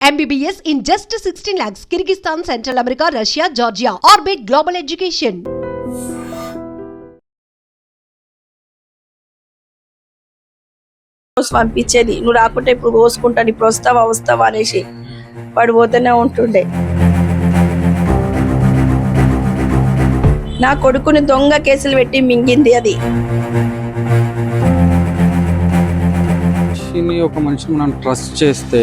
MBBS in just 16 lakhs. Kyrgyzstan, Central America, Russia, Georgia. Orbit Global Education. పంపించేది, నువ్వు రాకుంటే ఇప్పుడు కోసుకుంటాను, ఇప్పుడు వస్తావా అనేసి వాడు పోతూనే ఉంటుండే. నా కొడుకుని దొంగ కేసులు పెట్టి మింగింది అది. ఒక మనిషిని మనం ట్రస్ట్ చేస్తే,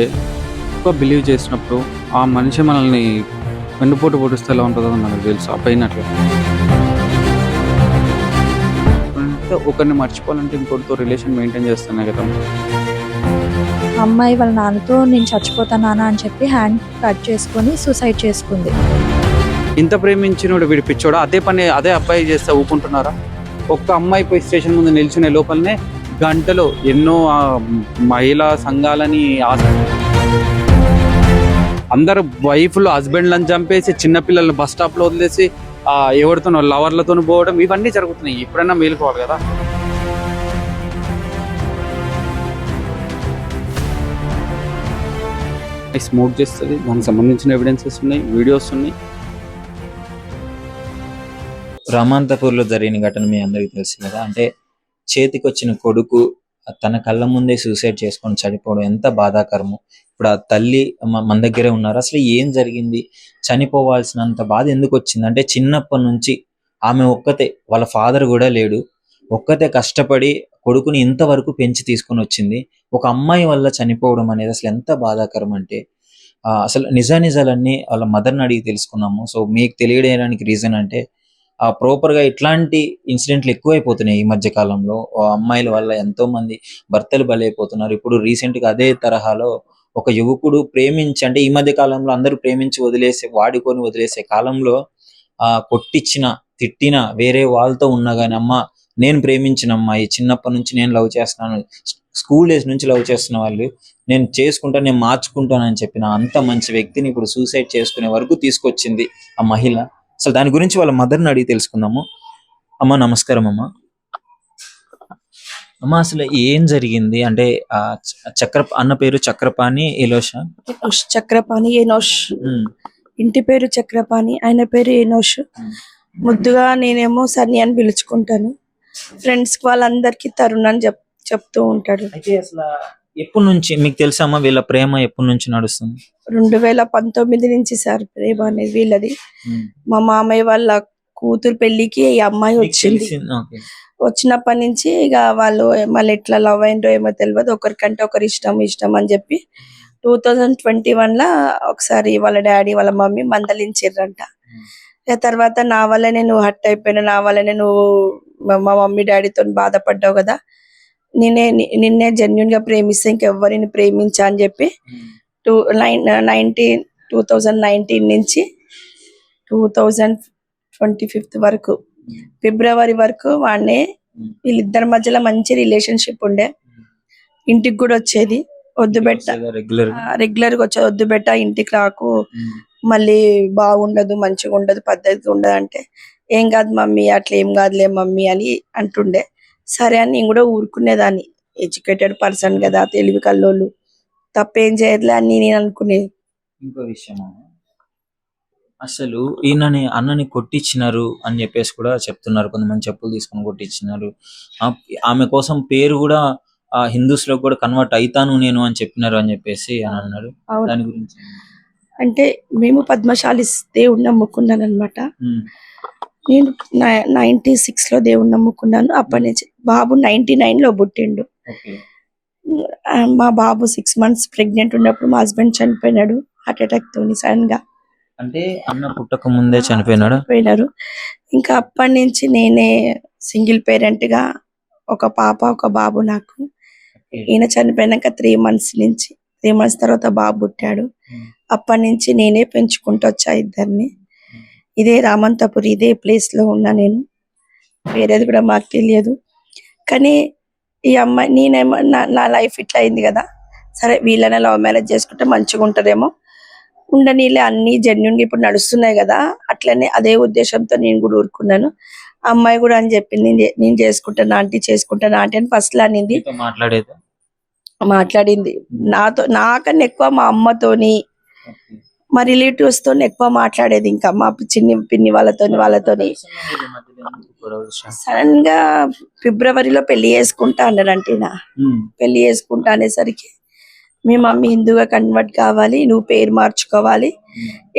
బిలీవ్ చేసినప్పుడు ఆ మనిషి మనల్ని వెన్నుపోటు పొడిస్తే ఎలా ఉంటుందో మనకు తెలుసు. ఆ పైన అట్లా ఒకరిని మర్చిపోవాలంటే ఇంకొకరితో రిలేషన్ మెయింటైన్ చేస్తున్నాయి కదా. అమ్మాయి వాళ్ళ నాన్నతో నేను చచ్చిపోతాను నాన్న అని చెప్పి హ్యాండ్ కట్ చేసుకొని సూసైడ్ చేసుకుంది. ఇంత ప్రేమించినోడు విడిపించాడు, అదే అబ్బాయి చేస్తే ఊపుకుంటున్నారా? ఒక్క అమ్మాయి పోయి స్టేషన్ ముందు నిల్చునే లోపలనే గంటలో ఎన్నో మహిళా సంఘాలని అందరు వైఫ్లు హస్బెండ్లను చంపేసి చిన్నపిల్లల్ని బస్ స్టాప్ లో వదిలేసి ఎవరితో లవర్లతో పోవడం ఇవన్నీ జరుగుతున్నాయి. ఎప్పుడైనా మేలుకోవాలి కదా. స్మోక్ చేస్తుంది, దానికి సంబంధించిన ఎవిడెన్సెస్ ఉన్నాయి, వీడియోస్ ఉన్నాయి. రామంతపూర్లో జరిగిన ఘటన మీ అందరికీ తెలుసు కదా. అంటే చేతికి వచ్చిన కొడుకు తన కళ్ళ ముందే సూసైడ్ చేసుకొని చనిపోవడం ఎంత బాధాకరము. ఇప్పుడు ఆ తల్లి మన దగ్గరే ఉన్నారు. అసలు ఏం జరిగింది, చనిపోవాల్సినంత బాధ ఎందుకు వచ్చింది అంటే చిన్నప్పటి నుంచి ఆమె ఒక్కతే, వాళ్ళ ఫాదర్ కూడా లేడు, ఒక్కతే కష్టపడి కొడుకుని ఇంతవరకు పెంచి తీసుకొని వచ్చింది. ఒక అమ్మాయి వల్ల చనిపోవడం అనేది అసలు ఎంత బాధాకరం అంటే అసలు నిజాలన్నీ వాళ్ళ మదర్ని అడిగి తెలుసుకున్నాము. సో మీకు తెలియడానికి రీజన్ అంటే ప్రాపర్ గా ఇట్లాంటి ఇన్సిడెంట్లు ఎక్కువైపోతున్నాయి ఈ మధ్య కాలంలో. అమ్మాయిల వల్ల ఎంతో మంది భర్తలు బలైపోతున్నారు. ఇప్పుడు రీసెంట్ గా అదే తరహాలో ఒక యువకుడు ప్రేమించి, అంటే ఈ మధ్య కాలంలో అందరూ ప్రేమించి వాడుకొని వదిలేసే కాలంలో కొట్టించిన తిట్టిన వేరే వాళ్ళతో ఉన్నా కానీ, అమ్మ నేను ప్రేమించిన అమ్మాయి, చిన్నప్పటి నుంచి నేను లవ్ చేస్తున్నాను, స్కూల్ డేస్ నుంచి లవ్ చేస్తున్న వాళ్ళు, నేను చేసుకుంటాను, నేను మార్చుకుంటానని చెప్పిన అంత మంచి వ్యక్తిని ఇప్పుడు సూసైడ్ చేసుకునే వరకు తీసుకొచ్చింది ఆ మహిళ. అసలు దాని గురించి వాళ్ళ మదర్ని అడిగి తెలుసుకుందాము. అమ్మ నమస్కారం. అమ్మ అసలు ఏం జరిగింది అంటే అన్న పేరు చక్రపాణి ఎలోషా? చక్రపాణి ఎనోష్. ఇంటి పేరు చక్రపాణి, ఆయన పేరు ఎనోష్. ముద్దుగా నేనేమో సన్ని అని పిలుచుకుంటాను. ఫ్రెండ్స్ వాళ్ళందరికీ తరుణ్ అని చెప్తూ ఉంటాడు. అయితే అసలు ఎప్పటి నుంచి మీకు తెలుసమ్మా వీళ్ళ ప్రేమ ఎప్పటి నుంచి నడుస్తుంది? 2019 నుంచి సార్ ప్రేమ అనేది వీళ్ళది. మా మామయ్య వాళ్ళ కూతురు పెళ్లికి ఈ అమ్మాయి వచ్చింది. వచ్చినప్పటి నుంచి ఇక వాళ్ళు మళ్ళీ ఎట్లా లవ్ అయిందో ఏమో తెలియదు, ఒకరికంటే ఒకరు ఇష్టం అని చెప్పి 2021 ఒకసారి వాళ్ళ డాడీ వాళ్ళ మమ్మీ మందలించారంట. తర్వాత నా వల్లనే నువ్వు హర్ట్ అయిపోయినా, నా వల్లనే నువ్వు మా మమ్మీ డాడీతో బాధపడ్డావు కదా, నిన్నే జెన్యున్ గా ప్రేమిస్తే ఇంకెవ్వరిని ప్రేమించా అని చెప్పి 2019 నుంచి 2025 వరకు ఫిబ్రవరి వరకు వాడినే, వీళ్ళిద్దరి మధ్యలో మంచి రిలేషన్షిప్ ఉండే. ఇంటికి కూడా వచ్చేది, వద్దు బెట్ట రెగ్యులర్ గా వచ్చేది, వద్దు బెట్ట ఇంటికి రాకు, మళ్ళీ బాగుండదు, మంచిగా ఉండదు, పద్ధతిగా ఉండదు అంటే, ఏం కాదు మమ్మీ, అట్లా ఏం కాదులే మమ్మీ అని అంటుండే. సరే అని నేను కూడా ఊరుకునేదాన్ని, ఎడ్యుకేటెడ్ పర్సన్ కదా, తెలివి కల్లోళ్ళు, తప్పేం చేయదులే అని నేను అనుకునేది. ఇంకో విషయం, అసలు ఈయనని అన్నని కొట్టించినారు అని చెప్పేసి కూడా చెప్తున్నారు. కొంతమంది చెప్పులు తీసుకొని కొట్టించినారు. ఆమె కోసం పేరు కూడా హిందూస్ లో కూడా కన్వర్ట్ అయితాను నేను అని చెప్పినారు అని చెప్పేసి అని అన్నారు. దాని గురించి అంటే మేము పద్మశాలి దేవుణ్ణి నమ్ముకున్నాను అనమాట. నేను 96 లో దేవుణ్ణి నమ్ముకున్నాను. అప్పటి నుంచి బాబు 99 లో పుట్టిండు. మా బాబు 6 months ప్రెగ్నెంట్ ఉన్నప్పుడు మా హస్బెండ్ చనిపోయినాడు హార్ట్ అటాక్ తోని సడన్ గా. అంటే అన్న పుట్టక ముందే చనిపోయినారు. ఇంకా అప్పటి నుంచి నేనే సింగిల్ పేరెంట్ గా, ఒక పాప ఒక బాబు నాకు. ఈయన చనిపోయినాక 3 months తర్వాత బాబు పుట్టాడు. అప్పటి నుంచి నేనే పెంచుకుంటూ వచ్చా ఇద్దరిని. ఇదే రామంతపూర్, ఇదే ప్లేస్ లో ఉన్నా నేను, వేరేది కూడా మాకు తెలియదు. కానీ ఈ అమ్మాయి, నేనేమో నా లైఫ్ ఇట్లా అయింది కదా, సరే వీళ్ళనే లవ్ మ్యారేజ్ చేసుకుంటే మంచిగా ఉంటారేమో, ఉండనీలే, అన్ని జెన్యున్ గా ఇప్పుడు నడుస్తున్నాయి కదా, అట్లనే అదే ఉద్దేశంతో నేను కూడా ఊరుకున్నాను. అమ్మాయి కూడా అని చెప్పింది, నేను చేసుకుంటాను ఆంటీ అని ఫస్ట్ లో అనింది. మాట్లాడింది నాతో, నాకన్నా ఎక్కువ మా అమ్మతోని మా రిలేటివ్స్ తో ఎక్కువ మాట్లాడేది, ఇంకా మా చిన్ని పిన్ని వాళ్ళతోని సడన్ గా ఫిబ్రవరిలో పెళ్లి చేసుకుంటా అన్నాడంటే పెళ్లి చేసుకుంటా అనేసరికి మీ మమ్మీ హిందూగా కన్వర్ట్ కావాలి, నువ్వు పేరు మార్చుకోవాలి,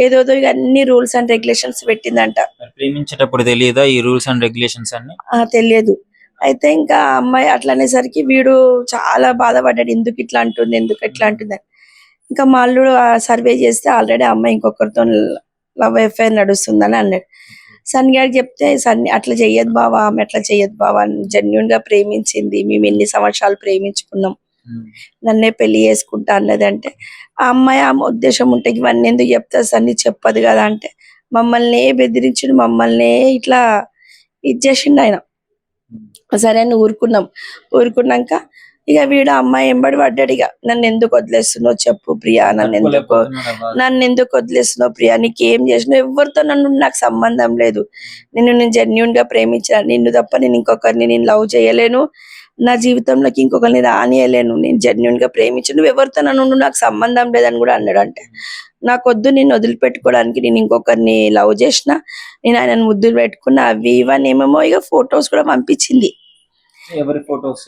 ఏదోదో ఇక అన్ని రూల్స్ అండ్ రెగ్యులేషన్స్ పెట్టిందంట. ప్రేమించేటప్పుడు తెలియదా ఈ రూల్స్ అండ్ రెగ్యులేషన్స్ అన్ని? తెలియదు. అయితే ఇంకా అమ్మాయి అట్లా అనేసరికి వీడు చాలా బాధపడ్డాడు, ఎందుకు ఇట్లా అంటుంది, ఎందుకు ఇట్లా అంటుంది. ఇంకా మా అల్లుడు సర్వే చేస్తే ఆల్రెడీ అమ్మాయి ఇంకొకరితో లవ్ అఫైర్ నడుస్తుందని అన్నాడు. సన్ని గారికి చెప్తే సన్ని అట్లా చెయ్యదు బావా, ఆమె అట్లా చెయ్యదు బావా, జెన్యున్ గా ప్రేమించింది, మేము ఎన్ని సంవత్సరాలు ప్రేమించుకున్నాం, నన్నే పెళ్లి చేసుకుంటా అన్నది. అంటే ఆ అమ్మాయి ఆమె ఉద్దేశం ఉంటే ఇవన్నీ ఎందుకు చెప్తా సన్ని, చెప్పదు కదా అంటే మమ్మల్ని బెదిరించిండు, మమ్మల్ని ఇట్లా ఇచ్చేసిండు ఆయన. సరే అని ఊరుకున్నాక ఇక వీడు అమ్మాయి ఎంబడి పడ్డాడు. ఇక నన్ను ఎందుకు వదిలేస్తున్నావు చెప్పు ప్రియా, నన్ను ఎందుకు వదిలేస్తున్నావు ప్రియా, నీకేం చేసినావు, ఎవరితో నాకు సంబంధం లేదు, నేను జెన్యున్ గా ప్రేమించిన, నిన్ను తప్ప నేను ఇంకొకరిని నేను లవ్ చేయలేను, నా జీవితంలోకి ఇంకొకరిని రానియలేను, నేను జెన్యున్ గా ప్రేమించను, నువ్వు ఎవరితో నాకు సంబంధం లేదని కూడా అన్నాడు. అంటే నాకొద్దు, నిన్ను వదిలిపెట్టుకోవడానికి నేను ఇంకొకరిని లవ్ చేసిన, నేను ఆయన ముద్దులు పెట్టుకున్నా, అవి ఇవన్నీ ఏమేమో ఇక ఫొటోస్ కూడా పంపించింది. ఎవరి ఫోటోస్?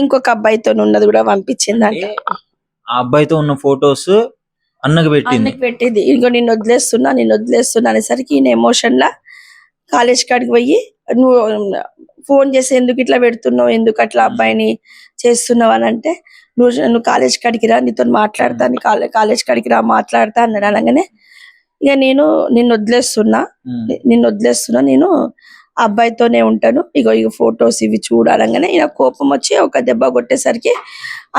ఇంకొక అబ్బాయితో ఉన్నది కూడా పంపించింది. అంటే ఆ అబ్బాయితో ఉన్న ఫొటోస్ అన్నకు పెట్టింది. ఇంకో నిన్ను వదిలేస్తున్నా అనేసరికి ఈయన ఎమోషన్ లా కాలేజ్ కాడికి పోయి, నువ్వు ఫోన్ చేసి ఎందుకు ఇట్లా పెడుతున్నావు, ఎందుకు అట్లా అబ్బాయిని చేస్తున్నావు అని అంటే, నువ్వు కాలేజ్ కాడికి రా, నీతో మాట్లాడతా, కాలేజ్ కాడికి రా మాట్లాడతా అన్నాడు. అనగానే ఇక నిన్ను వదిలేస్తున్నా, నేను అబ్బాయితోనే ఉంటాను, ఇగో ఫొటోస్ ఇవి చూడాలంగానే ఈయన కోపం వచ్చి ఒక దెబ్బ కొట్టేసరికి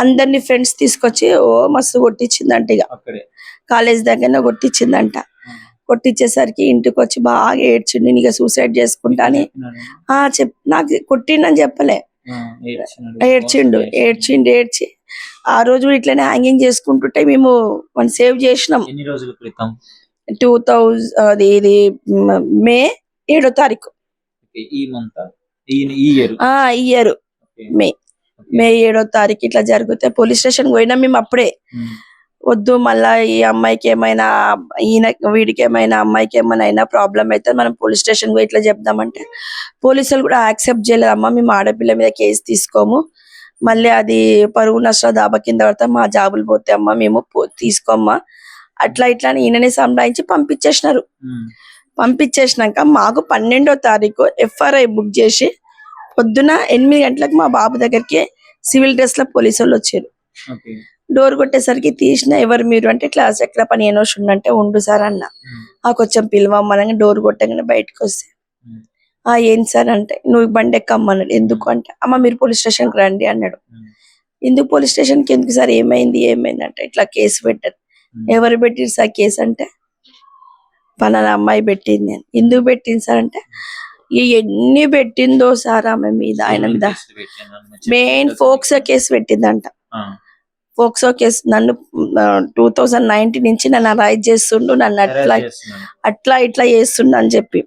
అందరినీ ఫ్రెండ్స్ తీసుకొచ్చి మస్తు కొట్టించిందంట. ఇక కాలేజ్ దగ్గర కొట్టించిందంట. కొట్టించేసరికి ఇంటికి వచ్చి బాగా ఏడ్చిండు, నేను ఇక సూసైడ్ చేసుకుంటా అని నాకు కొట్టిండని చెప్పలే, ఏడ్చి ఆ రోజు ఇట్లనే హ్యాంగింగ్ చేసుకుంటుంటే మేము సేవ్ చేసినాం. 2000 మే 7వ తారీఖు ఈ ఇయర్ మే 7వ తారీఖు ఇట్లా జరిగితే పోలీస్ స్టేషన్ పోయినా మేము అప్పుడే. వద్దు, మళ్ళా ఈ అమ్మాయికి ఏమైనా, వీడికి ఏమైనా, అమ్మాయికి ఏమైనా అయినా ప్రాబ్లం అయితే మనం పోలీస్ స్టేషన్ పోయి ఇట్లా చెప్దామంటే పోలీసులు కూడా యాక్సెప్ట్ చేయలేదు. అమ్మ, మేము ఆడపిల్ల మీద కేసు తీసుకోము, మళ్ళీ అది పరువు నష్ట దాబా కింద పడతాం, మా జాబులు పోతే అమ్మ మేము తీసుకోమ్మా, అట్లా ఇట్లా అని ఈయననే సంపాదించి పంపించేసినారు. పంపించేసినాక మాకు 12వ తారీఖు FRI బుక్ చేసి పొద్దున 8 గంటలకు మా బాబు దగ్గరికి సివిల్ డ్రెస్ లో పోలీసు వాళ్ళు వచ్చారు. డోర్ కొట్టేసరికి తీసిన, ఎవరు మీరు అంటే, ఇట్లా ఎక్కడ పని ఏనోషుండంటే, ఉండు సార్ అన్న, కొంచెం పిలవమ్మనగా డోర్ కొట్టగానే బయటకు వస్తే ఏం సార్ అంటే, నువ్వు బండి ఎక్కమ్మన్నాడు. ఎందుకు అంటే, అమ్మ మీరు పోలీస్ స్టేషన్కి రండి అన్నాడు. ఎందుకు పోలీస్ స్టేషన్కి, ఎందుకు సార్, ఏమైంది అంటే, ఇట్లా కేసు పెట్టారు. ఎవరు పెట్టిరు సార్ కేసు అంటే, పలానా అమ్మాయి పెట్టింది అని. ఎందుకు పెట్టింది సార్ అంటే, ఎన్ని పెట్టిందో సార్ ఆమె మీద, ఆయన మీద మెయిన్ ఫోక్సో కేసు పెట్టిందంట. ఫోక్సో కేసు నన్ను 2019 నుంచి నన్ను అరైజ్ చేస్తుండు, నన్ను అట్లా ఇట్లా చేస్తుండు అని చెప్పి.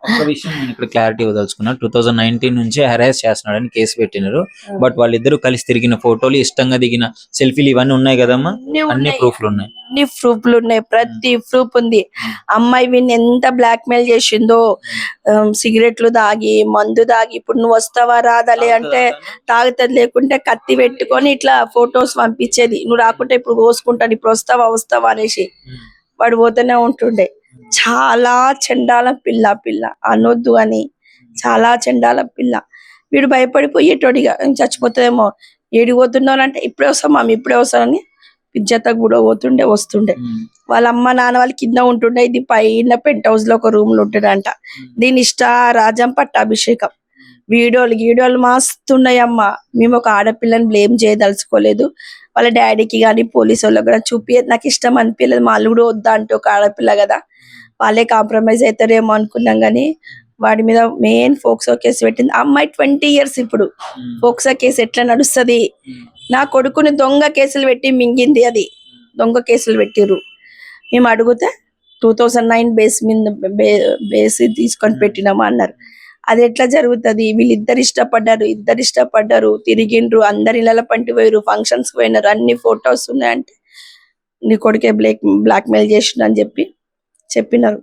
ఒక విషయం నేను ఇక్కడ క్లారిటీ ఇవ్వదలుచుకున్నా. 2019 నుంచి హెరాస్ చేస్తున్నాడని కేసు పెట్టినారు. బట్ వాళ్ళిద్దరు కలిసి తిరిగిన ఫోటోలు, ఇష్టంగా దిగిన సెల్ఫీలు ఇవన్నీ ఉన్నాయి కదమ్మా, అన్ని ప్రూఫ్లు ఉన్నాయి. ప్రతి ప్రూఫ్ ఉంది. అమ్మాయి వీడిని ఎంత బ్లాక్ మెయిల్ చేసిందో, సిగరెట్లు దాగి, మందు దాగి, ఇప్పుడు నువ్వు వస్తావా రాదాలే అంటే తాగుతుంది, లేకుంటే కత్తి పెట్టుకొని ఇట్లా ఫొటోస్ పంపించేది, నువ్వు రాకుంటే ఇప్పుడు కోసుకుంటాను, ఇప్పుడు వస్తావా అనేసి వాడు పోతూనే ఉంటుండే. చాలా చండాల పిల్ల అనొద్దు అని, చాలా చండాల పిల్ల. వీడు భయపడిపోయేటోడిగా, చచ్చిపోతుందేమో, ఏడిపోతున్నావు అంటే ఇప్పుడే వస్తామని పిజ్జతకు కూడా వస్తుండే. వాళ్ళ అమ్మ నాన్న వాళ్ళు కింద ఉంటుండే, ఇది పైన పెంట్ హౌస్ లో ఒక రూమ్ లో ఉంటుండంట. దీని రాజం పట్టాభిషేకం. వీడియోలు మస్తున్నాయమ్మ. మేము ఒక ఆడపిల్లని బ్లేమ్ చేయదలుచుకోలేదు, వాళ్ళ డాడీకి కానీ పోలీసు వాళ్ళకి కూడా చూపియదు, నాకు ఇష్టం అనిపించలేదు, మా అల్లుడు వద్దా అంటే ఒక ఆడపిల్ల కదా, వాళ్ళే కాంప్రమైజ్ అవుతారేమో అనుకున్నాం. కానీ వాడి మీద మెయిన్ ఫోక్సో కేసు పెట్టింది. అమ్మాయి 20 years. ఇప్పుడు ఫోక్సో కేసు ఎట్లా నడుస్తుంది? నా కొడుకుని దొంగ కేసులు పెట్టి మింగింది, అది దొంగ కేసులు పెట్టిర్రు. మేము అడిగితే 2009 బేస్ తీసుకొని పెట్టినాము అన్నారు. అది ఎట్లా జరుగుతుంది? వీళ్ళిద్దరు ఇష్టపడ్డారు, తిరిగిండ్రు, అందరి ఇళ్ళ పంటి పోయారు, ఫంక్షన్స్ పోయినారు, అన్ని ఫొటోస్ ఉన్నాయంటే నీ కొడుకే బ్లాక్మెయిల్ చేసిండు అని చెప్పినారు.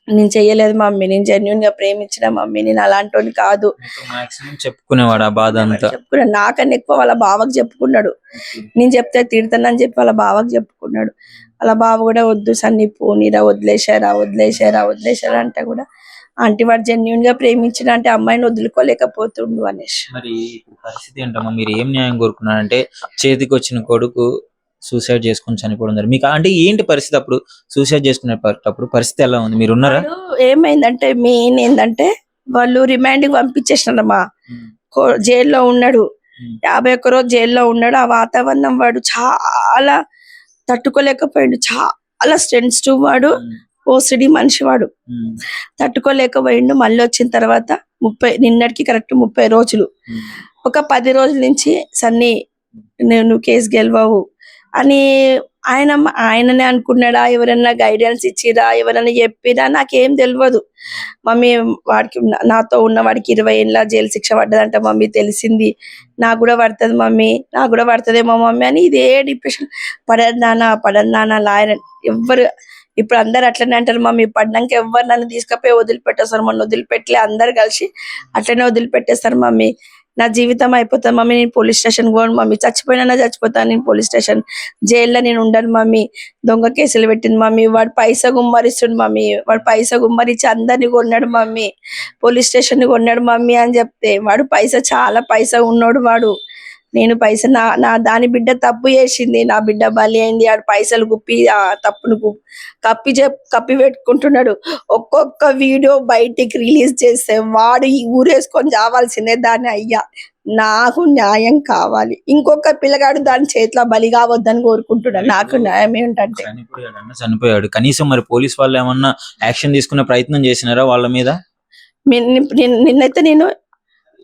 నేను చెయ్యలేదు మమ్మీ, నేను జెన్యున్ గా ప్రేమించిన మమ్మీ, నేను అలాంటి కాదు మాక్సిమం చెప్పుకునేవాడు ఆ బాధ అంతా. చెప్పుకున్నాడు. నాకన్నా ఎక్కువ వాళ్ళ బావకు చెప్పుకున్నాడు. నేను చెప్తే తిడతానని చెప్పి వాళ్ళ బావకు చెప్పుకున్నాడు. వాళ్ళ బావ కూడా వద్దు సన్నీ పోనీరా, వదిలేశారా అంటే కూడా ఆంటీ వాడు జెన్యున్ గా ప్రేమించిన అంటే అమ్మాయిని వదులుకోలేకపోతుండు అనేసి. మరి ఇప్పుడు పరిస్థితి ఏంటమ్మా, మీరు ఏం న్యాయం కోరుకున్నారంటే చేతికి వచ్చిన కొడుకు సూసైడ్ చేసుకుని చనిపోవడం మీకు అంటే ఏంటి పరిస్థితి? అప్పుడు సూసైడ్ చేసుకునేటప్పుడు పరిస్థితి ఎలా ఉంది? మీరు ఉన్నారా? ఏమైందంటే మెయిన్ ఏంటంటే వాళ్ళు రిమాండ్ కి పంపించేసినారమ్మా. జైల్లో ఉన్నాడు, 51 రోజు జైల్లో ఉన్నాడు. ఆ వాతావరణం వాడు చాలా తట్టుకోలేకపోయాడు. చాలా సెన్సిటివ్ వాడు, ఓసిడి మనిషి వాడు, తట్టుకోలేకపోయిండు. మళ్ళీ వచ్చిన తర్వాత నిన్నటికి కరెక్ట్ 30 రోజులు, ఒక 10 రోజుల నుంచి సన్నీ నువ్వు కేసు గెలవవు అని ఆయననే అనుకున్నాడా, ఎవరైనా గైడెన్స్ ఇచ్చిరా, ఎవరైనా చెప్పిరా నాకేం తెలియదు మమ్మీ. వాడికి నాతో ఉన్న వాడికి 20 ఏళ్ళ జైలు శిక్ష పడ్డదంట మమ్మీ, తెలిసింది. నాకు కూడా పడుతుంది మమ్మీ, నాకు కూడా పడుతుందేమో మమ్మీ అని ఇదే డిప్రెషన్. పడదు నాన్న లాయర్ ఎవ్వరు. ఇప్పుడు అందరు అట్లనే అంటారు మమ్మీ, పడ్డాక ఎవరు నన్ను తీసుకపోయి వదిలిపెట్టేస్తారు. మొన్న వదిలిపెట్టలే, అందరు కలిసి అట్లనే వదిలిపెట్టేస్తారు మమ్మీ. నా జీవితం అయిపోతుంది మమ్మీ, నేను పోలీస్ స్టేషన్ పోను మమ్మీ, చచ్చిపోయినా చచ్చిపోతాను నేను. పోలీస్ స్టేషన్ జైల్లో నేను ఉండను మమ్మీ. దొంగ కేసులు పెట్టింది మమ్మీ, వాడు పైసా గుమ్మరిస్తుండు మమ్మీ, వాడు పైసా గుమ్మరించి అందరిని కొన్నాడు మమ్మీ, పోలీస్ స్టేషన్ కొన్నాడు మమ్మీ అని చెప్తే, వాడు చాలా పైసా ఉన్నాడు వాడు. నేను పైసా నా దాని బిడ్డ తప్పు చేసింది, నా బిడ్డ బలి అయింది. ఆడు పైసలు గుప్పి ఆ తప్పును కప్పి పెట్టుకుంటున్నాడు. ఒక్కొక్క వీడియో బయటికి రిలీజ్ చేస్తే వాడు ఈ ఊరేసుకొని చావాల్సిందే. దాన్ని అయ్యా నాకు న్యాయం కావాలి, ఇంకొక పిల్లగాడు దాని చేతిలో బలి కావద్దని కోరుకుంటున్నాడు. నాకు న్యాయం ఏంటంటే చనిపోయాడు. కనీసం మరి పోలీస్ వాళ్ళు ఏమన్నా యాక్షన్ తీసుకునే ప్రయత్నం చేసినారా వాళ్ళ మీద? నిన్నైతే నేను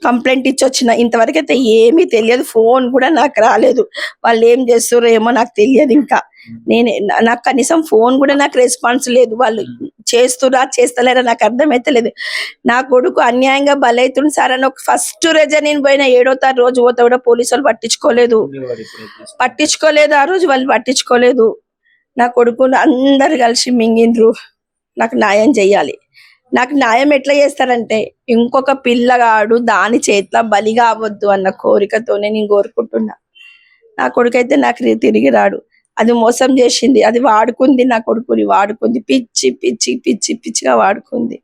కంప్లైంట్ ఇచ్చి వచ్చిన, ఇంతవరకు అయితే ఏమీ తెలియదు. ఫోన్ కూడా నాకు రాలేదు. వాళ్ళు ఏం చేస్తారో ఏమో నాకు తెలియదు. ఇంకా నాకు కనీసం ఫోన్ కూడా నాకు రెస్పాన్స్ లేదు. వాళ్ళు చేస్తలేరా నాకు అర్థమైతే లేదు. నా కొడుకు అన్యాయంగా బలైతుంది సార్ అని ఒక ఫస్ట్ రోజే నేను పోయిన, 7వ రోజు పోతే కూడా పోలీసు వాళ్ళు పట్టించుకోలేదు. ఆ రోజు వాళ్ళు పట్టించుకోలేదు. నా కొడుకును అందరు కలిసి మింగిండ్రు. నాకు న్యాయం చెయ్యాలి. నాకు న్యాయం ఎట్లా చేస్తారంటే ఇంకొక పిల్లగాడు దాని చేతిలో బలి కావద్దు అన్న కోరికతోనే నేను కోరుకుంటున్నా. నా కొడుకైతే నాకు తిరిగి రాడు. అది మోసం చేసింది, అది వాడుకుంది, నా కొడుకుని వాడుకుంది, పిచ్చిగా వాడుకుంది.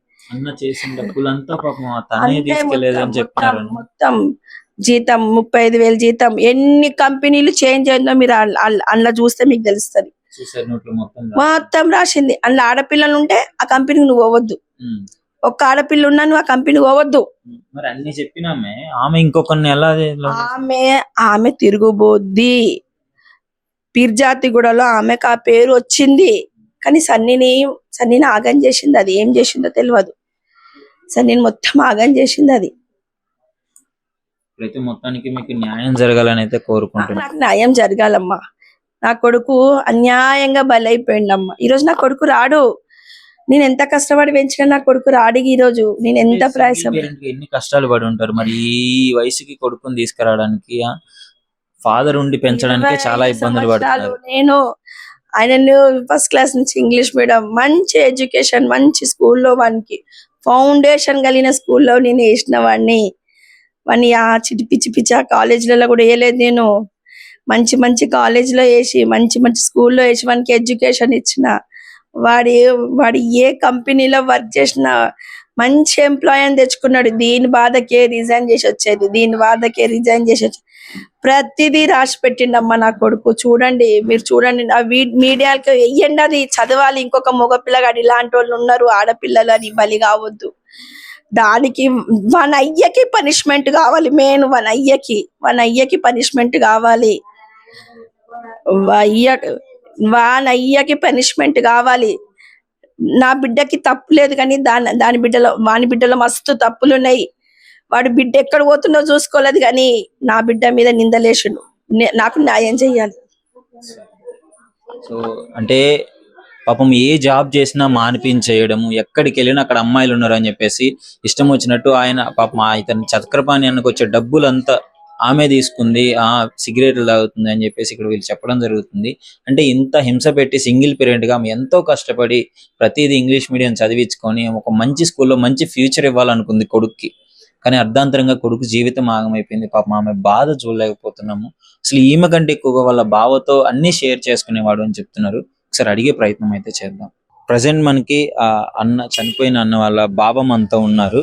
మొత్తం జీతం 35,000 జీతం. ఎన్ని కంపెనీలు చేంజ్ అయిందో మీరు అందులో చూస్తే మీకు తెలుస్తుంది. మొత్తం రాసింది. అందులో ఆడపిల్లలు ఉంటే ఆ కంపెనీకి నువ్వు పోవద్దు, ఒక్క ఆడపిల్ల ఉన్నా నువ్వు ఆ కంపెనీకి పోవద్దు. మరి అన్ని చెప్పినామే ఆమె ఇంకొకరిని ఎలా ఆమె తిరుగుబోద్ది. పిర్జాతిగూడలో ఆమెకు ఆ పేరు వచ్చింది, కానీ సన్నీని ఆగం చేసింది. అది ఏం చేసిందో తెలియదు. సన్నీని మొత్తం ఆగం చేసింది అది. ప్రతి మొత్తానికి మీకు న్యాయం జరగాలని అయితే కోరుకుంటున్నా. నాకు న్యాయం జరగాలమ్మా. నా కొడుకు అన్యాయంగా బలైపోయిండమ్మా. ఈరోజు నా కొడుకు రాడు. నేను ఎంత కష్టపడి పెంచిన నా కొడుకు రాడికి ఈ రోజు నేను ఎంత ప్రయాసం. ఎన్ని కష్టాలు పడి ఉంటారు మరి ఈ వయసుకి కొడుకుని తీసుకురావడానికి. ఫాదర్ ఉండి పెంచడానికి చాలా ఇబ్బందులు పడతారు. నేను ఆయనను ఫస్ట్ క్లాస్ నుంచి ఇంగ్లీష్ మీడియం, మంచి ఎడ్యుకేషన్, మంచి స్కూల్లో వానికి ఫౌండేషన్ కలిగిన స్కూల్లో నేను వేసిన వాడిని ఆ పిచ్చి ఆ కాలేజీలలో కూడా వేయలేదు. నేను మంచి కాలేజీలో వేసి మంచి స్కూల్లో వేసి వానికి ఎడ్యుకేషన్ ఇచ్చిన. వాడి ఏ కంపెనీలో వర్క్ చేసిన మంచి ఎంప్లాయ్ అని తెచ్చుకున్నాడు. దీని బాధకే రిజైన్ చేసి వచ్చేది. ప్రతిదీ రాసి పెట్టిండమ్మా నా కొడుకు. మీరు చూడండి ఆ మీడియాకి వెయ్యండి, అది చదవాలి. ఇంకొక మగ పిల్లగాడు ఇలాంటి వాళ్ళు ఉన్నారు, ఆడపిల్లలు అని బలి కావద్దు. దానికి మన అయ్యకి పనిష్మెంట్ కావాలి. మెయిన్ మన అయ్యకి పనిష్మెంట్ కావాలి. వాని పనిష్మెంట్ కావాలి. నా బిడ్డకి తప్పు లేదు, కానీ వాని బిడ్డలో మస్తు తప్పులు ఉన్నాయి. వాడు బిడ్డ ఎక్కడ పోతుందో చూసుకోలేదు, కానీ నా బిడ్డ మీద నిందలేసిండు. నాకు న్యాయం చెయ్యాలి. సో అంటే పాపం ఏ జాబ్ చేసినా మానిపించేయడము, ఎక్కడికి వెళ్ళినా అక్కడ అమ్మాయిలు ఉన్నారు అని చెప్పేసి ఇష్టం వచ్చినట్టు ఆయన పాపం ఇతను చక్రపాణి అన్నకు వచ్చే డబ్బులంతా ఆమె తీసుకుంది, సిగరెట్లు తాగుతుంది అని చెప్పేసి ఇక్కడ వీళ్ళు చెప్పడం జరుగుతుంది. అంటే ఇంత హింస పెట్టి సింగిల్ పేరెంట్ గా ఆమె ఎంతో కష్టపడి ప్రతిదీ ఇంగ్లీష్ మీడియం చదివించుకొని ఒక మంచి స్కూల్లో మంచి ఫ్యూచర్ ఇవ్వాలనుకుంది కొడుక్కి. కానీ అర్ధాంతరంగా కొడుకు జీవితం ఆగమైపోయింది. పాపం ఆమె బాధ చూడలేకపోతున్నాము. అసలు ఈమె కంటే ఎక్కువగా వాళ్ళ బావతో అన్ని షేర్ చేసుకునేవాడు అని చెప్తున్నారు. ఒకసారి అడిగే ప్రయత్నం అయితే చేద్దాం. ప్రజెంట్ మనకి చనిపోయిన అన్న వాళ్ళ బావ మనతో ఉన్నారు.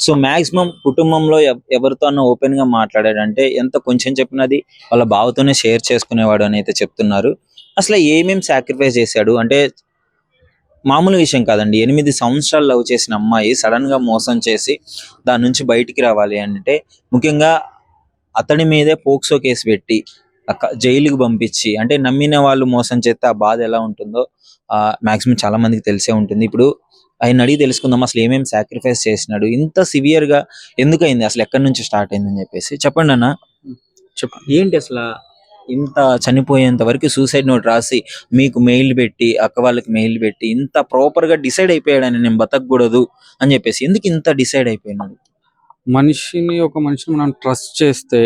సో మాక్సిమం కుటుంబంలో ఎవరితో అన్న ఓపెన్ గా మాట్లాడాడంటే ఎంత కొంచెం చెప్పినది వాళ్ళ బావతోనే షేర్ చేసుకునేవాడు అని అయితే చెప్తున్నారు. అసలు ఏమేం సాక్రిఫైస్ చేశాడు అంటే మామూలు విషయం కాదండి. 8 సంవత్సరాలు లవ్ చేసిన అమ్మాయి సడన్ గా మోసం చేసి దాని నుంచి బయటికి రావాలి అంటే ముఖ్యంగా అతడి మీదే పోక్సో కేసు పెట్టి జైలుకి పంపించి, అంటే నమ్మిన వాళ్ళు మోసం చేస్తే ఆ బాధ ఎలా ఉంటుందో మాక్సిమం చాలా మందికి తెలిసే ఉంటుంది. ఇప్పుడు ఆయన అడిగి తెలుసుకుందాం అసలు ఏమేమి సాక్రిఫైస్ చేసినాడు, ఇంత సివియర్ గా ఎందుకు అయింది, అసలు ఎక్కడి నుంచి స్టార్ట్ అయిందని చెప్పేసి చెప్పండి అన్న. ఏంటి అసలు ఇంత చనిపోయేంత వరకు సూసైడ్ నోట్ రాసి మీకు మెయిల్ పెట్టి అక్క వాళ్ళకి మెయిల్ పెట్టి ఇంత ప్రాపర్ గా డిసైడ్ అయిపోయాడని నేను బతకూడదు అని చెప్పేసి ఎందుకు ఇంత డిసైడ్ అయిపోయినాడు? ఒక మనిషిని మనం ట్రస్ట్ చేస్తే,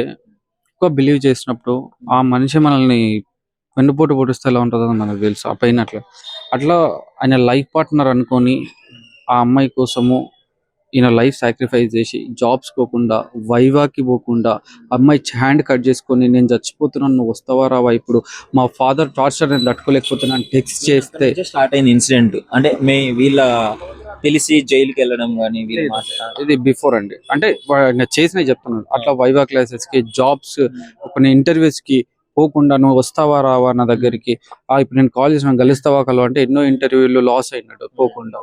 ఎక్కువ బిలీవ్ చేసినప్పుడు ఆ మనిషి మనల్ని వెన్నుపోటు పొడిస్తే ఎలా ఉంటుందో మనకు తెలుసు. ఆ పైన అట్లా ఆయన లైఫ్ పార్ట్నర్ అనుకొని ఆ అమ్మాయి కోసము ఈయన లైఫ్ సాక్రిఫైస్ చేసి జాబ్స్ పోకుండా వైవాకి పోకుండా అమ్మాయి హ్యాండ్ కట్ చేసుకొని నేను చచ్చిపోతున్నాను నువ్వు వస్తావా రావా, ఇప్పుడు మా ఫాదర్ టార్చర్ నేను తట్టుకోలేకపోతున్నాను టెక్స్ట్ చేస్తే స్టార్ట్ అయింది ఇన్సిడెంట్. అంటే వీళ్ళ తెలిసి జైలుకి వెళ్ళడం కానీ ఇది బిఫోర్ అండి. అంటే నేను చేసినవి చెప్తున్నాను. అట్లా వైవా క్లాసెస్ కి జాబ్స్ కొన్ని ఇంటర్వ్యూస్ కి పోకుండా నువ్వు వస్తావా రావా నా దగ్గరికి, ఇప్పుడు నేను కాల్ చేసిన కలుస్తావా కలవ అంటే ఎన్నో ఇంటర్వ్యూలు లాస్ అయినాడు పోకుండా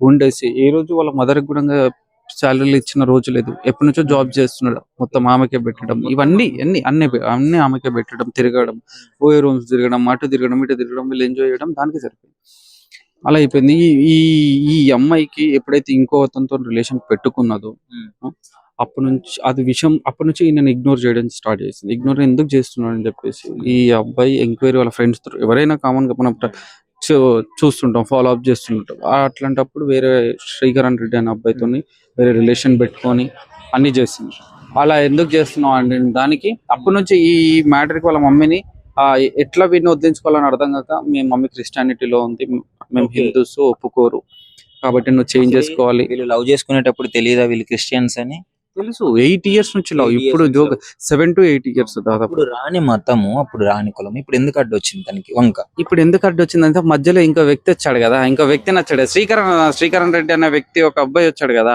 ఉండేసి. ఏ రోజు వాళ్ళ మదర్కి కూడా శాలరీలు ఇచ్చిన రోజు లేదు. ఎప్పటి నుంచో జాబ్ చేస్తున్నాడు, మొత్తం ఆమెకే పెట్టడం, ఇవన్నీ అన్ని ఆమెకే పెట్టడం, తిరగడం, ఓఏ రూమ్స్ తిరగడం, అటు తిరగడం ఇటు తిరగడం, వీళ్ళు ఎంజాయ్ చేయడం, దానికి సరిపోయింది. అలా అయిపోయింది. ఈ ఈ అమ్మాయికి ఎప్పుడైతే ఇంకో అతనితో రిలేషన్ పెట్టుకున్నదో అప్పటి నుంచి నేను ఇగ్నోర్ చేయడం స్టార్ట్ చేసింది. ఇగ్నోర్ ఎందుకు చేస్తున్నాడు అని చెప్పేసి ఈ అబ్బాయి ఎంక్వైరీ వాళ్ళ ఫ్రెండ్స్ ఎవరైనా కామన్ గా మనం చూస్తుంటాం, ఫాలో అప్ చేస్తుంటాం. అట్లాంటప్పుడు వేరే శ్రీకరణ్ రెడ్డి అనే అబ్బాయితో వేరే రిలేషన్ పెట్టుకొని అన్ని చేస్తుంది. అలా ఎందుకు చేస్తున్నావు అంటే దానికి అప్పటి నుంచి ఈ మ్యాటర్కి వాళ్ళ మమ్మీని ఎట్లా వీడిని వదిలించుకోవాలని అర్థం కాక, మీ మమ్మీ క్రిస్టియానిటీలో ఉంది, మేము హిందూస్ ఒప్పుకోరు కాబట్టి నువ్వు చేంజ్ చేసుకోవాలి. వీళ్ళు లవ్ చేసుకునేటప్పుడు తెలియదా వీళ్ళు క్రిస్టియన్స్ అని? తెలుసు, 8 years నుంచి లవ్. ఇప్పుడు 7 to 8 years దాదాపు. అప్పుడు రాని మతము, అప్పుడు రాని కులం, ఇప్పుడు ఎందుకు అడ్డు వచ్చింది తనకి వంక? ఇప్పుడు ఎందుకు అడ్డు వచ్చిందంటే మధ్యలో ఇంకో వ్యక్తి వచ్చాడు కదా, ఇంకో వ్యక్తి నచ్చాడు. శ్రీకరణ్ రెడ్డి అనే వ్యక్తి ఒక అబ్బాయి వచ్చాడు కదా.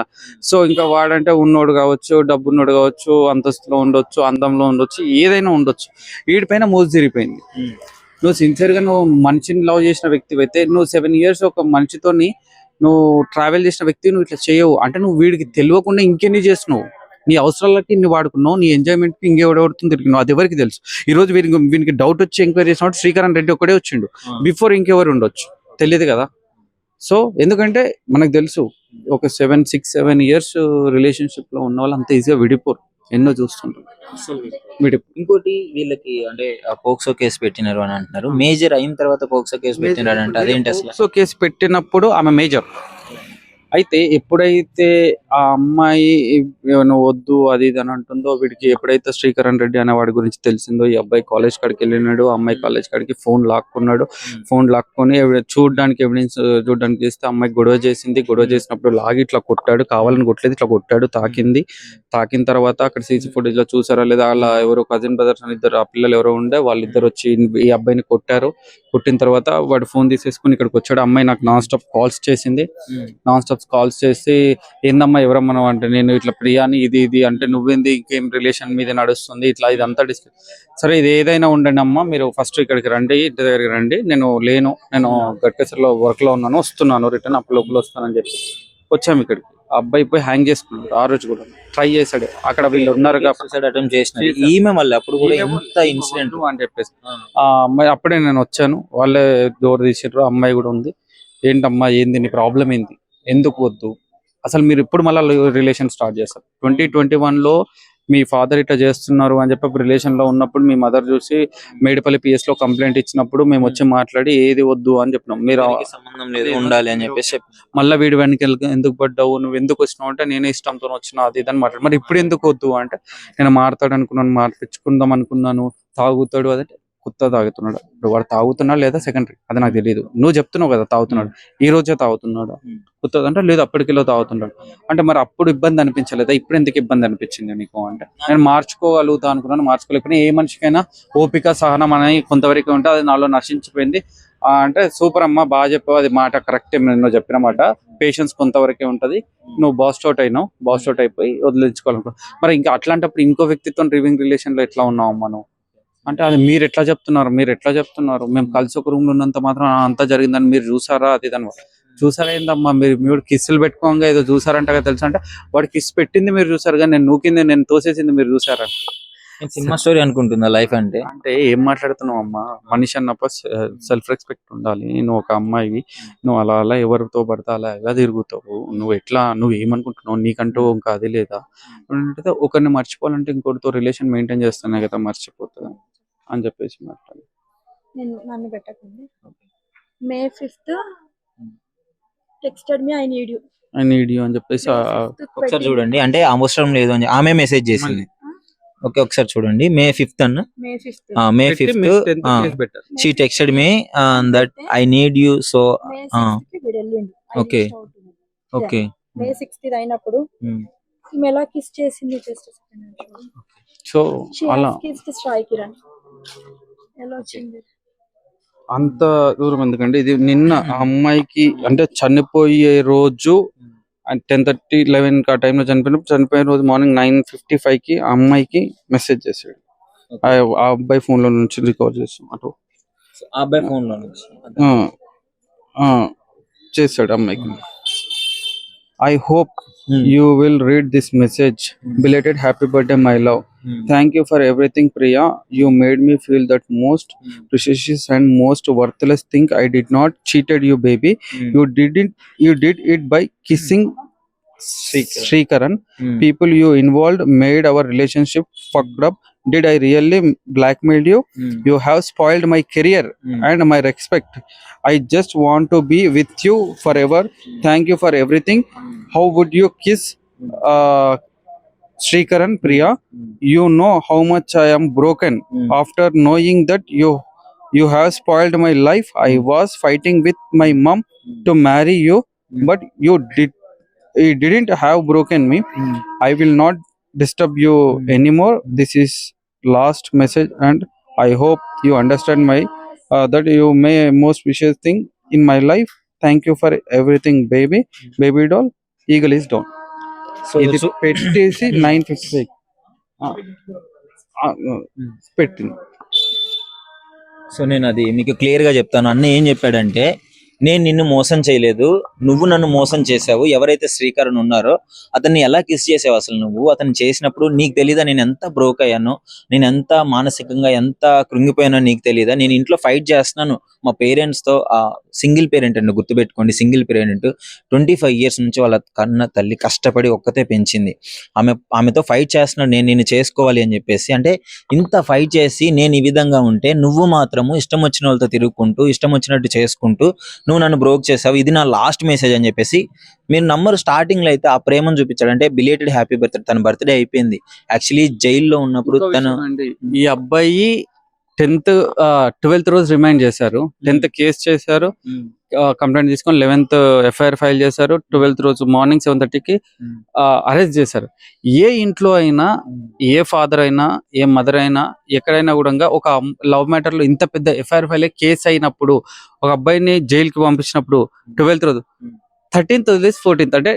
సో ఇంకా వాడంటే ఉన్నోడు కావచ్చు, డబ్బు ఉన్నోడు కావచ్చు, అంతస్తులో ఉండొచ్చు, అందంలో ఉండొచ్చు, ఏదైనా ఉండొచ్చు, వీడిపైన మోజు తిరిగిపోయింది. నువ్వు సిన్సియర్ గా నువ్వు మనిషిని లవ్ చేసిన వ్యక్తి అయితే నువ్వు 7 years ఒక మనిషితోని నువ్వు ట్రావెల్ చేసిన వ్యక్తి నువ్వు ఇట్లా చేయవు అంటే నువ్వు వీడికి తెలియకుండా ఇంకెన్ని చేస్తున్నావు, నీ అవసరాలకి నీ వాడుకున్నావు, నీ ఎంజాయ్మెంట్ కి ఇంకెవడెవడుతుంది తిరిగినావు, అది ఎవరికి తెలుసు. ఈ రోజు వీనికి డౌట్ వచ్చి ఎంక్వైరీ చేసినప్పుడు శ్రీకరణ్ రెడ్డి ఒకడే వచ్చిండు, బిఫోర్ ఇంకెవరు ఉండొచ్చు తెలియదు కదా. సో ఎందుకంటే మనకు తెలుసు ఒక 7 years రిలేషన్షిప్ లో ఉన్న వాళ్ళు అంత ఈజీగా విడిపోరు, ఎన్నో చూస్తుంటారు. ఇంకోటి వీళ్ళకి అంటే పోక్సో కేసు పెట్టినారు అని అంటున్నారు. మేజర్ అయిన తర్వాత పోక్సో కేసు పెట్టినారు అంటే అదేంటి అసలు? పోక్సో కేసు పెట్టినప్పుడు ఆమె మేజర్ అయితే, ఎప్పుడైతే ఆ అమ్మాయి నువ్వు వద్దు అది ఇది అని అంటుందో, వీడికి ఎప్పుడైతే శ్రీకరణ్ రెడ్డి అనే వాడి గురించి తెలిసిందో, ఈ అబ్బాయి కాలేజ్ కాడికి వెళ్ళినాడు, అమ్మాయి కాలేజ్ కాడికి ఫోన్ లాక్కున్నాడు. ఫోన్ లాక్కొని చూడడానికి ఎవిడెన్స్ చూడడానికి చేస్తే అమ్మాయి గొడవ చేసింది. గొడవ చేసినప్పుడు లాగి ఇట్లా కొట్టాడు, కావాలని కొట్టలేదు, ఇట్లా కొట్టాడు, తాకింది. తాకిన తర్వాత అక్కడ సీసీ ఫుటేజ్ లో చూసారా లేదా, వాళ్ళ ఎవరో కజిన్ బ్రదర్స్ అని ఇద్దరు ఆ పిల్లలు ఎవరో ఉండే, వాళ్ళిద్దరు వచ్చి ఈ అబ్బాయిని కొట్టారు. కొట్టిన తర్వాత వాడు ఫోన్ తీసేసుకుని ఇక్కడికి వచ్చాడు. అమ్మాయి నాకు నాన్ స్టాప్ కాల్స్ చేసింది. నాన్ స్టాప్ కాల్స్ చేసి ఏందమ్మా ఎవరమ్మా అంటే, నేను ఇట్లా ప్రియాని ఇది అంటే, నువ్వేంది ఇంకేం రిలేషన్ మీద నడుస్తుంది ఇట్లా ఇదంతా డిస్కస్. సరే ఇది ఏదైనా ఉండండి అమ్మా, మీరు ఫస్ట్ ఇక్కడికి రండి, ఇంటి దగ్గరికి రండి, నేను గట్కేసర్లో వర్క్ లో ఉన్నాను, వస్తున్నాను రిటర్న్ అప్పుడు లోపల వస్తానని చెప్పి వచ్చాము ఇక్కడికి. ఆ అబ్బాయి పోయి హ్యాంగ్ చేసుకున్నాడు. ఆ రోజు కూడా ట్రై చేశాడు, అక్కడ వీళ్ళు ఉన్నారు ఈమె మళ్ళీ అప్పుడు కూడా ఎంత ఇన్సిడెంట్ అని చెప్పేసి ఆ అమ్మాయి అప్పుడే నేను వచ్చాను, వాళ్ళే డోర్ తీసారు, అమ్మాయి కూడా ఉంది. ఏంటమ్మా ఏంది నీ ప్రాబ్లం ఏంది, ఎందుకు వద్దు, అసలు మీరు ఇప్పుడు మళ్ళీ రిలేషన్ స్టార్ట్ చేస్తారు? 2021లో మీ ఫాదర్ ఇట్లా చేస్తున్నారు అని చెప్పి రిలేషన్ లో ఉన్నప్పుడు మీ మదర్ చూసి మేడిపల్లి PS లో కంప్లైంట్ ఇచ్చినప్పుడు మేము వచ్చి మాట్లాడి ఏది వద్దు అని చెప్పినాం. మీరు దీనికి సంబంధం లేదు ఉండాలి అని చెప్పేసి మళ్ళీ వీడి వెనక ఎందుకు పడ్డావు, నువ్వు ఎందుకు వచ్చినావు అంటే నేనే ఇష్టంతో వచ్చినా అది ఇదని మాట్లాడు. మరి ఇప్పుడు ఎందుకు వద్దు అంటే నేను మారుతాడు అనుకున్నాను, మార్పించుకుందాం అనుకున్నాను, తాగుతాడు అదంటే కొత్త తాగుతున్నాడు. ఇప్పుడు వాడు తాగుతున్నాడు లేదా సెకండరీ అది నాకు తెలియదు. నువ్వు చెప్తున్నావు కదా తాగుతున్నాడు, ఈ రోజే తాగుతున్నాడు కొత్తది అంటే లేదు అప్పటికిలో తాగుతున్నాడు అంటే మరి అప్పుడు ఇబ్బంది అనిపించలేదా, ఇప్పుడు ఎందుకు ఇబ్బంది అనిపించింది నీకు అంటే నేను మార్చుకోగలుగుతా అనుకున్నాను, మార్చుకోలేకపోయినా. ఏ మనిషికైనా ఓపిక సహనం అనేది కొంతవరకు ఉంటే అది నాలో నశించిపోయింది. అంటే సూపర్ అమ్మా, బాగా చెప్పావు, అది మాట కరెక్టే, నువ్వు చెప్పిన మాట. పేషెన్స్ కొంతవరకే ఉంటది. నువ్వు బాస్ అవుట్ అయినావు, బాస్ అవుట్ అయిపోయి వదిలించుకోవాలనుకో. మరి ఇంకా అట్లాంటప్పుడు ఇంకో వ్యక్తితో లివింగ్ రిలేషన్ లో ఎట్లా ఉన్నావు మనం అంటే అది మీరు ఎట్లా చెప్తున్నారు మేము కలిసి ఒక రూమ్ లో ఉన్నంత మాత్రం అంతా జరిగిందని మీరు చూసారా అది ఇదని. చూసారా ఏందమ్మా, మీరు కిస్సులు పెట్టుకోగా ఏదో చూసారంట కదా తెలుసు అంటే వాడు కిస్ పెట్టింది మీరు చూసారు కానీ నేను నూకింది నేను తోసేసింది మీరు చూసారా. సినిమా స్టోరీ అనుకుంటుందా లైఫ్ అంటే? అంటే ఏం మాట్లాడుతున్నావు అమ్మా, మనిషి అన్నప్పుడు సెల్ఫ్ రెస్పెక్ట్ ఉండాలి. నువ్వు ఒక అమ్మాయి, నువ్వు అలా అలా ఎవరితో పడితే అలా ఎలా తిరుగుతావు, నువ్వు ఏమనుకుంటున్నావు, నీకంటూ ఇంకా అది లేదా అంటే ఒకరిని మర్చిపోవాలంటే ఇంకోటితో రిలేషన్ మెయింటైన్ చేస్తున్నాయి కదా మర్చిపోతుంది అని చెప్పేసి మాట్లాడాలి. నేను నన్ను పెట్టకండి. May 5th texted me I need you. అని చెప్పేసి ఒకసారి చూడండి, అంటే అవసరం లేదు అని ఆమె మెసేజ్ చేసింది. ఓకే ఒకసారి చూడండి. May 5th అన్న May 5th. May 5th she texted me that I need you so May 6th కి వీడు వెళ్ళిండు. I Okay. reached out to him. Okay May 6th ఇది అయినప్పుడు ఈమె ఎలా కిస్ చేసింది జస్ట్ సో అలా కిస్ సాయి కిరణ్ ఎలా వచ్చింది అంత దూరం ఎందుకంటే ఇది నిన్న ఆ అమ్మాయికి అంటే చనిపోయే రోజు 10:30 11 ఆ టైంలో చనిపోయిన రోజు మార్నింగ్ 9:55 కి ఆ అమ్మాయికి మెసేజ్ చేశాడు. ఆ అబ్బాయి ఫోన్ లో నుంచి రికార్డ్ చేసాం అటు ఆ అబ్బాయి ఫోన్ లో నుంచి చేశాడు అమ్మాయికి. I hope you will read this message. Belated happy birthday my love. Thank you for everything Priya. You made me feel that most precious and most worthless thing. I did not cheated you baby. You did it by kissing Srikaran. People you involved made our relationship fucked up. Did I really blackmail you? You have spoiled my career and my respect. I just want to be with you forever. Thank you for everything. How would you kiss Srikaran Priya? You know how much I am broken after knowing that you have spoiled my life. I was fighting with my mom to marry you, but you didn't have broken me. I will not disturb you anymore. This is last message and I hope you understand my that you may most precious thing in my life. Thank you for everything baby. Baby doll, eagle is down. ఇది పెట్టేసి 9:55 పెట్టింది. So నేను అది మీకు clear గా చెప్తాను. అన్న ఏం చెప్పాడంటే నేను నిన్ను మోసం చేయలేదు, నువ్వు నన్ను మోసం చేసావు. ఎవరైతే శ్రీకరణ్ ఉన్నారో అతన్ని ఎలా కిస్ చేసావు అసలు నువ్వు? అతను చేసినప్పుడు నీకు తెలీదా నేను ఎంత బ్రోక్ అయ్యాను, నేను ఎంత మానసికంగా ఎంత కృంగిపోయానో నీకు తెలీదా? నేను ఇంట్లో ఫైట్ చేస్తున్నాను మా పేరెంట్స్ తో. సింగిల్ పేరెంట్ అండి, గుర్తుపెట్టుకోండి, సింగిల్ పేరెంట్. 25 years నుంచి వాళ్ళ కన్న తల్లి కష్టపడి ఒక్కతే పెంచింది. ఆమెతో ఫైట్ చేస్తున్నాడు నేను నిన్ను చేసుకోవాలి అని చెప్పేసి. అంటే ఇంత ఫైట్ చేసి నేను ఈ విధంగా ఉంటే నువ్వు మాత్రము ఇష్టం వచ్చిన వాళ్ళతో తిరుగుకుంటూ ఇష్టం వచ్చినట్టు చేసుకుంటూ నువ్వు నన్ను బ్రోక్ చేసావు. ఇది నా లాస్ట్ మెసేజ్ అని చెప్పేసి మీరు నంబర్ స్టార్టింగ్ లో అయితే ఆ ప్రేమను చూపించాడు. అంటే బిలేటెడ్ హ్యాపీ బర్త్డే, తన బర్త్డే అయిపోయింది. యాక్చువల్లీ జైల్లో ఉన్నప్పుడు తను ఈ అబ్బాయి 12th రోజు రిమైండ్ చేశారు, 10th కేసు చేశారు, కంప్లైంట్ తీసుకొని 11th FIR ఫైల్ చేశారు. 12th రోజు మార్నింగ్ 7:30కి అరెస్ట్ చేశారు. ఏ ఇంట్లో అయినా ఏ ఫాదర్ అయినా ఏ మదర్ అయినా ఎక్కడైనా కూడా ఒక లవ్ మ్యాటర్ లో ఇంత పెద్ద FIR ఫైల్ కేసు అయినప్పుడు ఒక అబ్బాయిని జైలుకి పంపించినప్పుడు 12th రోజు 13th వదిలేసి 14th అంటే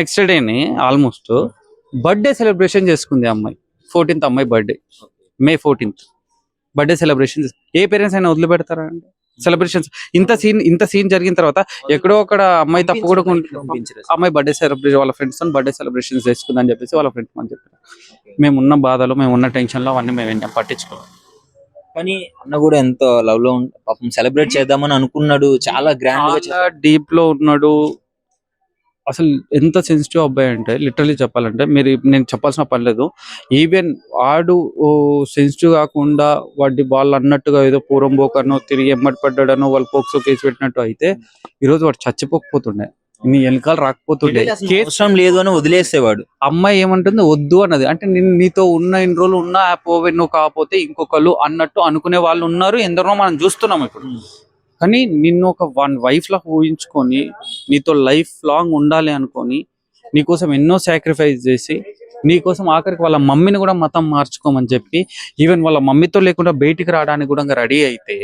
నెక్స్ట్ డేని ఆల్మోస్ట్ బర్త్డే సెలబ్రేషన్ చేసుకుంది అమ్మాయి. 14th అమ్మాయి birthday, May 14th birthday celebration. ఏ పేరెంట్స్ అయినా వదిలిపెడతారా అండి సెలబ్రేషన్స్? ఇంత సీన్ జరిగిన తర్వాత ఎక్కడో ఒక అమ్మాయి తప్పు కూడా అమ్మాయి బర్త్డే సెలబ్రేషన్ వాళ్ళ ఫ్రెండ్స్ తో బర్త్డే సెలబ్రేషన్స్ చేసుకుందని చెప్పేసి వాళ్ళ ఫ్రెండ్స్ అని చెప్పారు. మేము ఉన్న బాధలు మేము ఉన్న టెన్షన్ లో అవన్నీ మేము పట్టించుకోవాలి. కానీ అన్న కూడా ఎంతో లవ్ లో పాపం సెలబ్రేట్ చేద్దామని అనుకున్నాడు, చాలా గ్రాండ్ గా డీప్ లో ఉన్నాడు. అసలు ఎంత సెన్సిటివ్ అబ్బాయి అంటే లిటరలీ చెప్పాలంటే నేను చెప్పాల్సిన పని లేదు. ఈవెన్ వాడు సెన్సిటివ్ కాకుండా వాళ్ళు అన్నట్టుగా ఏదో పూర్వం పోకనో తిరిగి ఎమ్మటి పడ్డాడనో వాళ్ళు పోక్సో కేసు పెట్టినట్టు అయితే ఈరోజు వాడు చచ్చిపోకపోతుండే, నీ వెనకాల రాకపోతుండే. అవసరం లేదు అని వదిలేసేవాడు. అమ్మాయి ఏమంటుంది వద్దు అన్నది అంటే నీతో ఉన్న ఇన్ని రోజులు ఉన్న పోవే నువ్వు కాకపోతే ఇంకొకళ్ళు అన్నట్టు అనుకునే వాళ్ళు ఉన్నారు, ఎందరో మనం చూస్తున్నాం ఇప్పుడు. కానీ నిన్ను ఒక వైఫ్ లా ఊహించుకొని నీతో లైఫ్ లాంగ్ ఉండాలి అనుకొని నీకోసం ఎన్నో సాక్రిఫైస్ చేసి నీకోసం ఆఖరికి వాళ్ళ మమ్మీని కూడా మతం మార్చుకోమని చెప్పి ఈవెన్ వాళ్ళ మమ్మీతో లేకుండా బయటికి రావడానికి కూడా రెడీ అయితే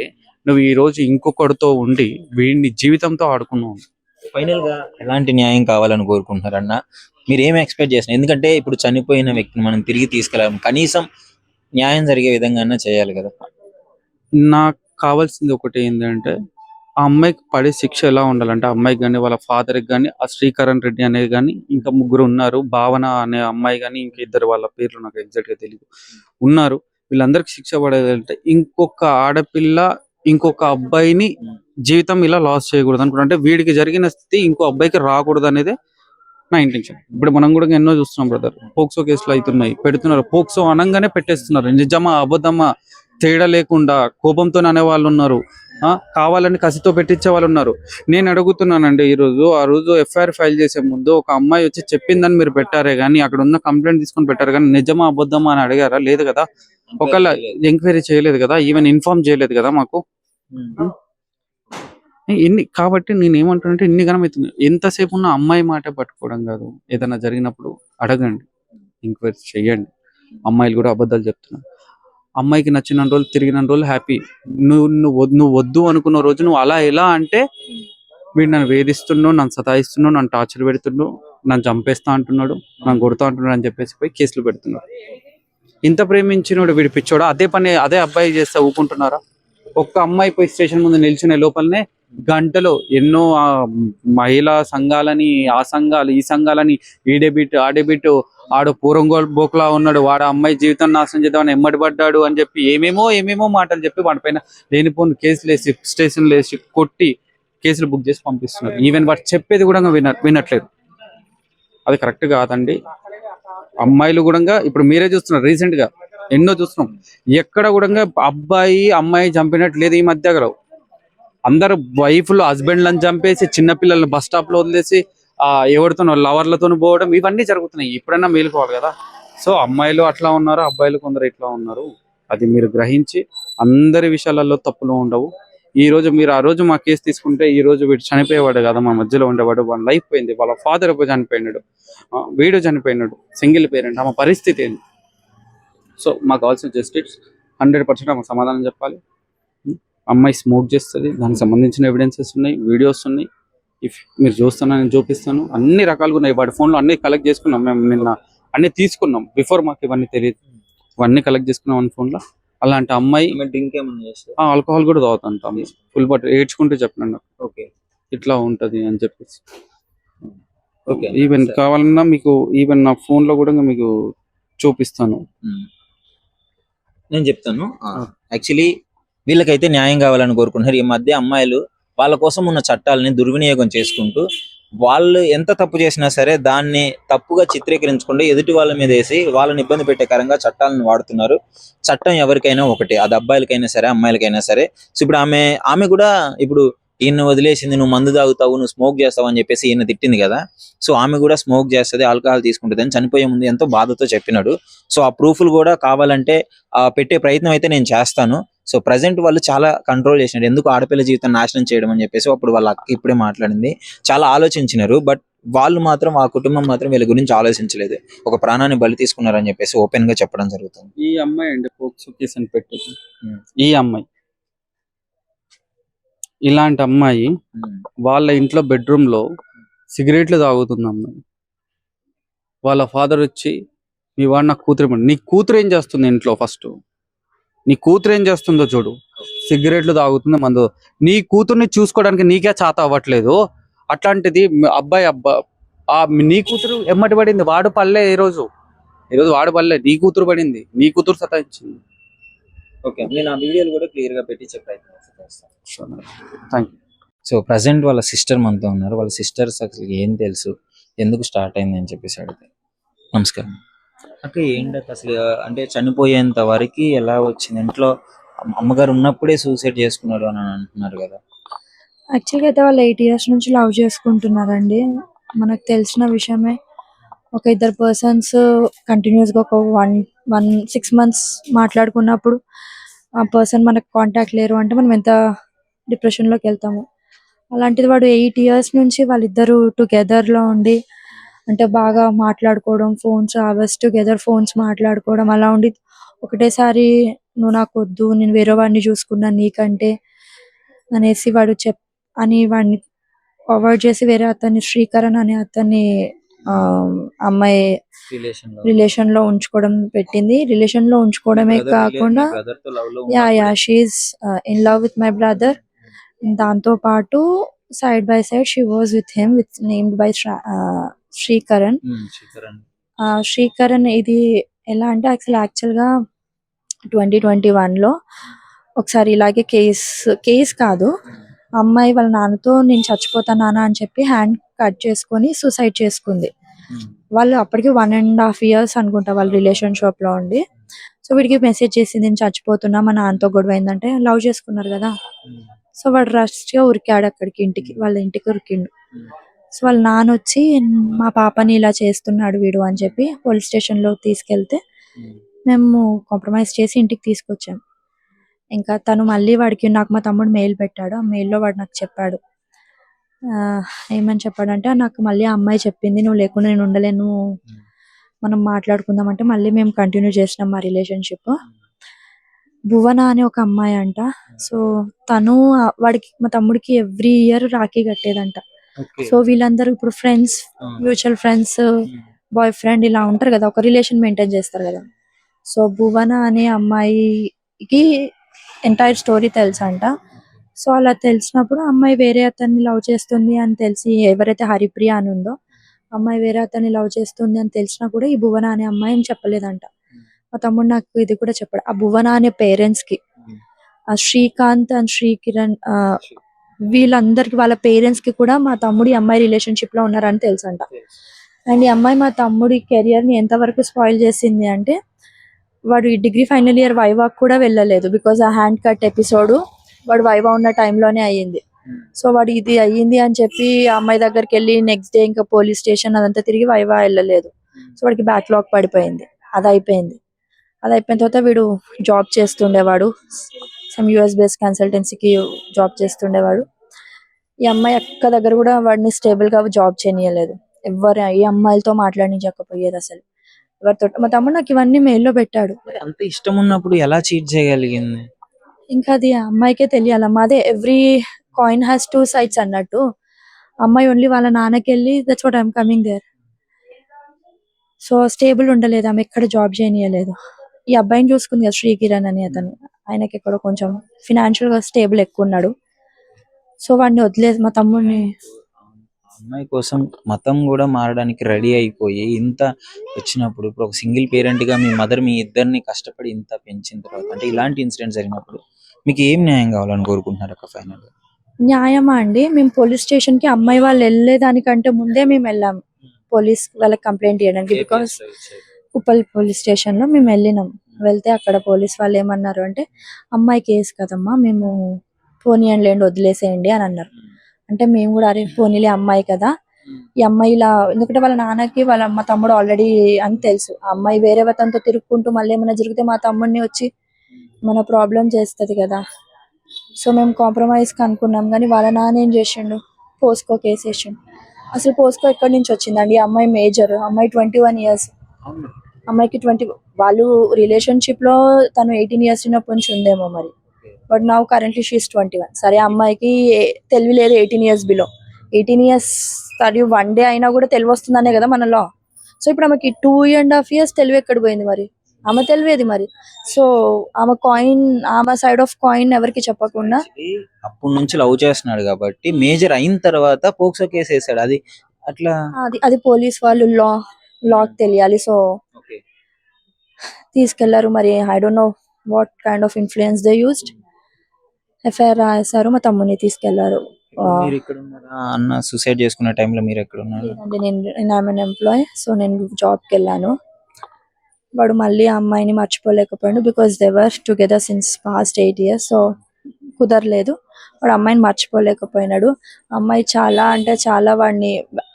నువ్వు ఈ రోజు ఇంకొకడితో ఉండి వీడిని జీవితంతో ఆడుకున్నావు. ఫైనల్ గా ఎలాంటి న్యాయం కావాలని కోరుకుంటున్నారన్న? మీరు ఏం ఎక్స్పెక్ట్ చేస్తున్నారు? ఎందుకంటే ఇప్పుడు చనిపోయిన వ్యక్తిని మనం తిరిగి తీసుకెళ్ళాలి, కనీసం న్యాయం జరిగే విధంగా చేయాలి కదా. నాకు కావాల్సింది ఒకటి ఏంటంటే ఆ అమ్మాయికి పడే శిక్ష ఎలా ఉండాలంటే ఆ అమ్మాయికి కానీ వాళ్ళ ఫాదర్కి కానీ ఆ శ్రీకరణ్ రెడ్డి అనేది కానీ ఇంకా ముగ్గురు ఉన్నారు, భావన అనే అమ్మాయి కానీ ఇంకా ఇద్దరు, వాళ్ళ పేర్లు నాకు ఎగ్జాక్ట్ గా తెలియదు, ఉన్నారు. వీళ్ళందరికి శిక్ష పడేదంటే ఇంకొక ఆడపిల్ల ఇంకొక అబ్బాయిని జీవితం ఇలా లాస్ చేయకూడదు అనుకుంటా. అంటే వీడికి జరిగిన స్థితి ఇంకో అబ్బాయికి రాకూడదు అనేది నా ఇంటెన్షన్. ఇప్పుడు మనం కూడా ఎన్నో చూస్తున్నాం బ్రదర్, పోక్సో కేసులు అవుతున్నాయి, పెడుతున్నారు. పోక్సో అనగానే పెట్టేస్తున్నారు. నిజమా అబద్ధమా తేడా లేకుండా కోపంతో అనే వాళ్ళు ఉన్నారు, కావాలని కసితో పెట్టించే వాళ్ళు ఉన్నారు. నేను అడుగుతున్నానండి, ఆ రోజు ఎఫ్ఐఆర్ ఫైల్ చేసే ముందు ఒక అమ్మాయి వచ్చి చెప్పిందని మీరు పెట్టారే కానీ అక్కడ ఉన్న కంప్లైంట్ తీసుకొని పెట్టారు కానీ నిజమా అబద్ధమా అని అడిగారా? లేదు కదా. ఒకవేళ ఎంక్వైరీ చేయలేదు కదా, ఈవెన్ ఇన్ఫార్మ్ చేయలేదు కదా మాకు. కాబట్టి నేను ఏమంటున్నానంటే ఇన్ని గణం అవుతుంది. ఎంతసేపు ఉన్న అమ్మాయి మాట పట్టుకోవడం కాదు, ఏదైనా జరిగినప్పుడు అడగండి, ఎంక్వైరీ చెయ్యండి. అమ్మాయిలు కూడా అబద్ధాలు చెప్తున్నారు. అమ్మాయికి నచ్చిన రోజులు తిరిగిన రోజులు హ్యాపీ. నువ్వు వద్దు అనుకున్న రోజు నువ్వు అలా ఎలా అంటే వీడు నన్ను వేధిస్తున్నావు, నన్ను సతాయిస్తున్నావు, నన్ను టార్చర్ పెడుతున్నావు, నన్ను చంపేస్తా అంటున్నాడు, నన్ను కొడుతా అంటున్నాడు అని చెప్పేసి పోయి కేసులు పెడుతున్నాడు. ఇంత ప్రేమించినోడు వీడు పిచ్చోడా? అదే అబ్బాయి చేస్తే ఊపుకుంటున్నారా? ఒక్క అమ్మాయి పోయి స్టేషన్ ముందు నిల్చునే లోపలనే గంటలో ఎన్నో మహిళా సంఘాలని, ఆ సంఘాలు ఈ సంఘాలని, ఈ డెబిట్ ఆ డెబిట్, ఆడు పూరంగోల్ బోక్లా ఉన్నాడు, వాడు అమ్మాయి జీవితం నాశనం చేద్దామని ఎమ్మడి పడ్డాడు అని చెప్పి ఏమేమో మాటలు చెప్పి వాడిపైన లేనిపోని కేసులు వేసి స్టేషన్లు వేసి కొట్టి కేసులు బుక్ చేసి పంపిస్తున్నారు. ఈవెన్ వాడు చెప్పేది కూడా వినట్లేదు. అది కరెక్ట్ కాదండి. అమ్మాయిలు కూడా ఇప్పుడు మీరే చూస్తున్నారు, రీసెంట్ గా ఎన్నో చూస్తున్నాం. ఎక్కడ కూడా అబ్బాయి అమ్మాయి చంపినట్టు లేదు ఈ మధ్య. అందరు వైఫ్లు హస్బెండ్లను చంపేసి చిన్నపిల్లల్ని బస్ స్టాప్ లో వదిలేసి ఎవరితో లవర్లతో పోవడం ఇవన్నీ జరుగుతున్నాయి. ఇప్పుడైనా మేలుకోవాలి కదా. సో అమ్మాయిలు అట్లా ఉన్నారు, అబ్బాయిలు కొందరు ఇట్లా ఉన్నారు. అది మీరు గ్రహించి అందరి విషయాలలో తప్పులు ఉండవు. ఈ రోజు మీరు ఆ రోజు మా కేసు తీసుకుంటే ఈ రోజు వీడు చనిపోయేవాడు కదా, మా మధ్యలో ఉండేవాడు, వాళ్ళ లైఫ్ పోయింది, వాళ్ళ ఫాదర్ చనిపోయినాడు, వీడు చనిపోయినాడు, సింగిల్ పేరెంట్, ఆమె పరిస్థితి ఏంది? సో మాకు కావాల్సిన జస్టిస్ 100% ఆమె సమాధానం చెప్పాలి. అమ్మాయి స్మోక్ చేస్తుంది, దానికి సంబంధించిన ఎవిడెన్సెస్ ఉన్నాయి, వీడియోస్ ఉన్నాయి. ఇఫ్ మీరు చూస్తున్నా నేను చూపిస్తాను. అన్ని రకాలుగా ఉన్నాయి. వాడి ఫోన్లో అన్ని కలెక్ట్ చేసుకున్నాం మేము, నిన్న అన్ని తీసుకున్నాం. బిఫోర్ మాకు ఇవన్నీ తెలియదు, ఇవన్నీ కలెక్ట్ చేసుకున్నాం అన్ని ఫోన్లో. అలాంటి అమ్మాయి ఆల్కహాల్ కూడా తాగుతాంటాం, ఫుల్ బట్ ఏడ్చుకుంటూ చెప్పినాను ఓకే ఇట్లా ఉంటది అని చెప్పేసి. ఈవెన్ కావాలన్నా మీకు ఈవెన్ నా ఫోన్ లో కూడా మీకు చూపిస్తాను. నేను చెప్తాను. యాక్చువల్లీ వీళ్ళకైతే న్యాయం కావాలని కోరుకుంటున్నారు. ఈ మధ్య అమ్మాయిలు వాళ్ళ కోసం ఉన్న చట్టాలని దుర్వినియోగం చేసుకుంటూ వాళ్ళు ఎంత తప్పు చేసినా సరే దాన్ని తప్పుగా చిత్రీకరించుకుంటూ ఎదుటి వాళ్ళ మీద వేసి వాళ్ళని ఇబ్బంది పెట్టే కరంగా చట్టాలను వాడుతున్నారు. చట్టం ఎవరికైనా ఒకటి, అది అబ్బాయిలకైనా సరే అమ్మాయిలకైనా సరే. సో ఇప్పుడు ఆమె కూడా ఇప్పుడు ఈయన వదిలేసింది, నువ్వు మందు తాగుతావు, నువ్వు స్మోక్ చేస్తావు అని చెప్పేసి ఈయన తిట్టింది కదా. సో ఆమె కూడా స్మోక్ చేస్తుంది, ఆల్కహాల్ తీసుకుంటుంది అని చనిపోయే ముందు ఎంతో బాధతో చెప్పినాడు. సో ఆ ప్రూఫ్లు కూడా కావాలంటే పెట్టే ప్రయత్నం అయితే నేను చేస్తాను. సో ప్రజెంట్ వాళ్ళు చాలా కంట్రోల్ చేసినారు, ఎందుకు ఆడపిల్ల జీవితం నాశనం చేయడం అని చెప్పేసి. అప్పుడు వాళ్ళ అక్క ఇప్పుడే మాట్లాడింది, చాలా ఆలోచించినారు. బట్ వాళ్ళు మాత్రం, ఆ కుటుంబం మాత్రం వీళ్ళ గురించి ఆలోచించలేదు. ఒక ప్రాణాన్ని బలి తీసుకున్నారని చెప్పేసి ఓపెన్ గా చెప్పడం జరుగుతుంది. ఈ అమ్మాయి అండి పోక్సో కేసు అని పెట్టింది. ఈ అమ్మాయి, ఇలాంటి అమ్మాయి వాళ్ళ ఇంట్లో బెడ్రూమ్ లో సిగరెట్లు తాగుతుంది అమ్మాయి. వాళ్ళ ఫాదర్ వచ్చి మీ వాడు నా కూతురు, నీ కూతురు ఏం చేస్తుంది ఇంట్లో? ఫస్ట్ నీ కూతురు ఏం చేస్తుందో చూడు. సిగరెట్లు తాగుతుంది, మందు. నీ కూతుర్ని చూసుకోవడానికి నీకే చేత అవ్వట్లేదు. అట్లాంటిది అబ్బాయి నీ కూతురు ఎమ్మటి పడింది, వాడు పల్లె. ఈరోజు వాడు పల్లె, నీ కూతురు పడింది, నీ కూతురు సతాయించింది. ఓకే, నేను ఆ వీడియోలు కూడా క్లియర్ గా పెట్టి చెప్పాను. Thank you. సో ప్రజెంట్ వాళ్ళ సిస్టర్ మనతో ఉన్నారు. వాళ్ళ సిస్టర్స్ అసలు ఏం తెలుసు, ఎందుకు స్టార్ట్ అయింది అని చెప్పేసి అడిగితే. నమస్కారం అక్క. ఏంటక్క అసలు అంటే చనిపోయేంత వరకు ఎలా వచ్చింది? ఇంట్లో అమ్మగారు ఉన్నప్పుడే సూసైడ్ చేసుకున్నాడు అని అంటున్నారు కదా. యాక్చువల్గా అయితే వాళ్ళు 8 years నుంచి లవ్ చేసుకుంటున్నారండి. మనకు తెలిసిన విషయమే. ఒక ఇద్దరు పర్సన్స్ కంటిన్యూస్గా ఒక 6 months మాట్లాడుకున్నప్పుడు ఆ పర్సన్ మనకు కాంటాక్ట్ లేరు అంటే మనం ఎంత డిప్రెషన్లోకి వెళ్తాము. అలాంటిది వాడు 8 years నుంచి వాళ్ళిద్దరూ టుగెదర్లో ఉండి అంటే బాగా మాట్లాడుకోవడం, ఫోన్స్ అవర్స్ టుగెదర్ ఫోన్స్ మాట్లాడుకోవడం అలా ఉండి ఒకటేసారి నువ్వు నాకు వద్దు, నేను వేరే వాడిని చూసుకున్నాను నీకంటే అనేసి వాడిని అవాయిడ్ చేసి వేరే అతన్ని, శ్రీకరణ్ అనే అతన్ని అమ్మాయి రిలేషన్ లో ఉంచుకోవడం పెట్టింది. రిలేషన్ లో ఉంచుకోవడమే కాకుండా she's in love with my brother. దాంతో పాటు side by side she was with him with named by Srikaran. Srikaran ఇది ఎలా అంటే యాక్చువల్ గా 2021లో ఒకసారి ఇలాగే కేస్ కాదు, అమ్మాయి వాళ్ళ నాన్నతో నేను చచ్చిపోతాను నాన్న అని చెప్పి హ్యాండ్ కట్ చేసుకొని సూసైడ్ చేసుకుంది. వాళ్ళు అప్పటికి 1.5 years అనుకుంటా వాళ్ళ రిలేషన్షిప్ లో ఉండి. సో వీడికి మెసేజ్ చేసింది నేను చచ్చిపోతున్నా, మా నాన్నతో గొడవ అయిందంటే, లవ్ చేసుకున్నారు కదా. సో వాడు రష్ గా ఉరికాడు అక్కడికి, వాళ్ళ ఇంటికి ఉరికిండు. సో వాళ్ళ నాన్న వచ్చి మా పాపని ఇలా చేస్తున్నాడు వీడు అని చెప్పి పోలీస్ స్టేషన్ లో తీసుకెళ్తే మేము కాంప్రమైజ్ చేసి ఇంటికి తీసుకొచ్చాం. ఇంకా తను మళ్ళీ నాకు మా తమ్ముడు మెయిల్ పెట్టాడు. ఆ మెయిల్లో వాడు నాకు చెప్పాడు, ఏమని చెప్పాడంటే, నాకు మళ్ళీ ఆ అమ్మాయి చెప్పింది నువ్వు లేకుండా నేను ఉండలేను, మనం మాట్లాడుకుందాం అంటే మళ్ళీ మేము కంటిన్యూ చేసినాం మా రిలేషన్షిప్. భువన అనే ఒక అమ్మాయి అంట. సో తను వాడికి, మా తమ్ముడికి ఎవ్రీ ఇయర్ రాఖీ కట్టేదంట. సో వీళ్ళందరూ ఇప్పుడు friends, mutual friends, boy friend ఇలా ఉంటారు కదా, ఒక రిలేషన్ మెయింటైన్ చేస్తారు కదా. సో భువన అనే అమ్మాయికి ఎంటైర్ స్టోరీ తెలుసంట. సో అలా తెలిసినప్పుడు అమ్మాయి వేరే అతన్ని లవ్ చేస్తుంది అని తెలిసి, ఎవరైతే హరిప్రియ అని ఉందో అమ్మాయి వేరే అతన్ని లవ్ చేస్తుంది అని తెలిసినా కూడా ఈ భువన అనే అమ్మాయి ఏం చెప్పలేదంట. మా తమ్ముడు నాకు ఇది కూడా చెప్పాడు. ఆ భువన అనే పేరెంట్స్ కి, ఆ శ్రీకాంత్ అండ్ శ్రీకిరణ్ వీళ్ళందరికి, వాళ్ళ పేరెంట్స్ కి కూడా మా తమ్ముడు ఈ అమ్మాయి రిలేషన్షిప్ లో ఉన్నారని తెలుసంట. అండ్ ఈ అమ్మాయి మా తమ్ముడి కెరియర్ ని ఎంతవరకు స్పాయిల్ చేసింది అంటే, వాడు ఈ డిగ్రీ ఫైనల్ ఇయర్ వైవా కూడా వెళ్ళలేదు. బికాస్ ఆ హ్యాండ్ కట్ ఎపిసోడ్ వాడు వైవా ఉన్న టైంలోనే అయ్యింది. సో వాడు ఇది అయ్యింది అని చెప్పి ఆ అమ్మాయి దగ్గరికి వెళ్ళి నెక్స్ట్ డే ఇంకా పోలీస్ స్టేషన్ అదంతా తిరిగి వైవా వెళ్ళలేదు. సో వాడికి బ్యాక్లాగ్ పడిపోయింది. అది అయిపోయిన తర్వాత వీడు జాబ్ చేస్తుండేవాడు, సమ్ యూఎస్ బేస్డ్ కన్సల్టెన్సీకి జాబ్ చేస్తుండేవాడు. ఈ అమ్మాయి అక్క దగ్గర కూడా వాడిని స్టేబుల్ గా జాబ్ చేయనీయలేదు. ఈ అమ్మాయిలతో మాట్లాడించకపోయేది అసలు ఎవరితో. మా తమ్ముడు నాకు ఇవన్నీ మెయిల్లో పెట్టాడు. అంత ఇష్టం ఉన్నప్పుడు ఎలా చీట్ చేయగలిగింది? ఇంకా అది ఆ అమ్మాయికే తెలియాలమ్మా. అదే ఎవ్రీ కాయిన్ హ్యాస్ 2 sides అన్నట్టు, అమ్మాయి ఓన్లీ వాళ్ళ నాన్నకి వెళ్ళి that's what I'm coming there. So stable ఉండలేదు, ఆమె ఎక్కడ జాబ్ చేయనీయలేదు. ఈ అబ్బాయిని చూసుకుంది కదా, శ్రీకిరణ్ అని అతను, ఆయనకి ఎక్కడో కొంచెం ఫినాన్షియల్ గా స్టేబుల్ ఎక్కువ ఉన్నాడు. సో వాడిని వదిలేదు మా తమ్ముడిని. అమ్మాయి కోసం మతం కూడా మారడానికి రెడీ అయిపోయి ఇంత వచ్చినప్పుడు, ఇప్పుడు ఒక సింగిల్ పేరెంట్ గా మీ మదర్ మీ ఇద్దరిని కష్టపడి ఇంత పెంచిన తర్వాత, అంటే ఇలాంటి ఇన్సిడెంట్ జరిగినప్పుడు మీకు ఏం న్యాయం కావాలని కోరుకుంటున్నారు అక్క ఫైనల్? న్యాయమా అండి, మేము పోలీస్ స్టేషన్ కి అమ్మాయి వాళ్ళు వెళ్ళేదానికంటే ముందే మేము వెళ్ళాం పోలీస్ వాళ్ళకి కంప్లైంట్ చేయడానికి. బికాస్ ఉప్పల్ పోలీస్ స్టేషన్ లో మేము వెళ్తే అక్కడ పోలీస్ వాళ్ళు ఏమన్నారు అంటే, అమ్మాయి కేసు కదమ్మా, మేము పోనీయండి వదిలేసేయండి అని అన్నారు. అంటే మేము కూడా అరే పోనీలే అమ్మాయి కదా, ఈ అమ్మాయి ఇలా, ఎందుకంటే వాళ్ళ నాన్నకి వాళ్ళ మా తమ్ముడు ఆల్రెడీ అని తెలుసు, ఆ అమ్మాయి వేరే వతంతో తిరుక్కుంటూ మళ్ళీ ఏమైనా జరిగితే మా తమ్ముడిని వచ్చి మన ప్రాబ్లం చేస్తుంది కదా. సో మేము కాంప్రమైజ్ కి అనుకున్నాం, కానీ వాళ్ళ నాన్న ఏం చేసిండు, పోస్కో కేసు వేసిండు. అసలు పోస్కో ఎక్కడి నుంచి వచ్చిందండి? అమ్మాయి మేజర్, అమ్మాయి 21 years, అమ్మాయికి 20, వాళ్ళు రిలేషన్షిప్ లో తను 18 years ఉన్నప్పటి నుంచి ఉందేమో మరి, బట్ నౌ కరెంట్లీ షీఈస్ 21. సరే అమ్మాయికి తెలివి లేదు, 18 years బిలో. 18 years సరే 1 day అయినా కూడా తెలివి వస్తుందనే కదా మనలో. సో ఇప్పుడు ఆమెకి 2.5 years తెలివి ఎక్కడ పోయింది మరి? ఆమె తెలివేది మరి. సో ఆమె సైడ్ ఆఫ్ కాయిన్ ఎవరికి చెప్పకుండా అప్పటి నుంచి లవ్ చేస్తున్నాడు కాబట్టి మేజర్ అయిన తర్వాత పోక్సో కేసు వేసాడు. అది అట్లా అది పోలీస్ వాళ్ళు లాక్ తెలియాలి. సో తీసుకెళ్లారు మరి, I don't know what kind of influence they used. FIR రాశారు, మా తమ్ముని తీసుకెళ్లారు. మీరు ఎక్కడ ఉన్నారా? అన్న సూసైడ్ చేసుకునే టైంలో మీరు ఎక్కడ ఉన్నారు? లేదండి, నేను ఎంప్లాయ్, సో నేను జాబ్కి వెళ్ళాను. వాడు మళ్ళీ ఆ అమ్మాయిని మర్చిపోలేకపోయాడు because they were together since past 8 years. So కుదరలేదు, వాడు అమ్మాయిని మర్చిపోలేకపోయినాడు. అమ్మాయి చాలా అంటే చాలా వాడిని,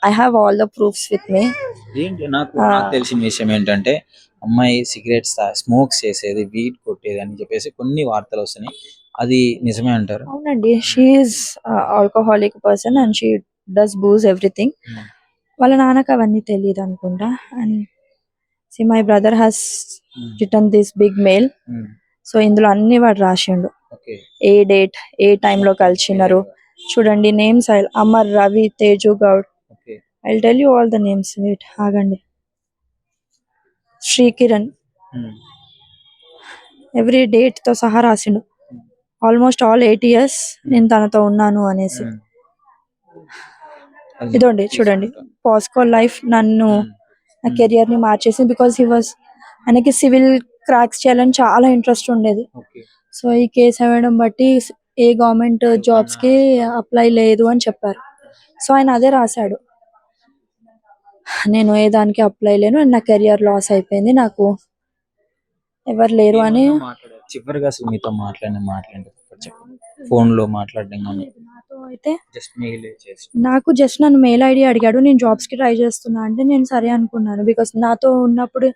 I have all the proofs with me. ఏంటి నాకు తెలిసిన విషయం ఏంటంటే అమ్మాయి సిగరెట్స్ స్మోక్స్ చేసేది, వీడ్ కొట్టేది అని చెప్పేసి కొన్ని వార్తలు వస్తున్నాయి. అది నిజమే అంటారు? అవునండి, she is alcoholic person and she does booze everything. వాళ్ళ నాన్నకు అవన్నీ తెలియదు అనుకుంటా. And see my brother has return this big mail. So ఇందులో అన్ని వాడు రాసిండు, ఓకే. ఏ డేట్, ఏ టైంలో కలిసినారు. చూడండి names, Amar, Ravi, Teju Goud. Okay. I will tell you all the names. Wait, ఆగండి. శ్రీకిరణ్, ఎవ్రీ డేట్ తో సహా రాసిండు. ఆల్మోస్ట్ ఆల్ 8 years నేను తనతో ఉన్నాను అనేసి. ఇదండి చూడండి, పాస్కో లైఫ్ నన్ను, నా కెరియర్ ని మార్చేసింది. బికాస్ ఆయనకి సివిల్ క్రాక్స్ చేయాలని చాలా ఇంట్రెస్ట్ ఉండేది. ఓకే. సో ఈ కేసు అవ్వడం బట్టి ఏ గవర్నమెంట్ జాబ్స్ కి అప్లై లేదు అని చెప్పారు. సో ఆయన అదే రాశాడు, నేను ఏ దానికి అప్లై లేను, నా కెరియర్ లాస్ అయిపోయింది, నాకు ఎవరు లేరు అని. చివరిగా అసలు మీతో మాట్లాడండి, ఫోన్ లో మాట్లాడడం కానీ. నాతో అయితే జస్ట్ మెయిల్ చేసి నాకు జస్ట్ నన్ను మెయిల్ ఐడి అడిగాడు, నేను జాబ్స్ కి ట్రై చేస్తున్నా అంటే నేను సరే అనుకున్నాను. బికాస్ నాతో ఉన్నప్పుడు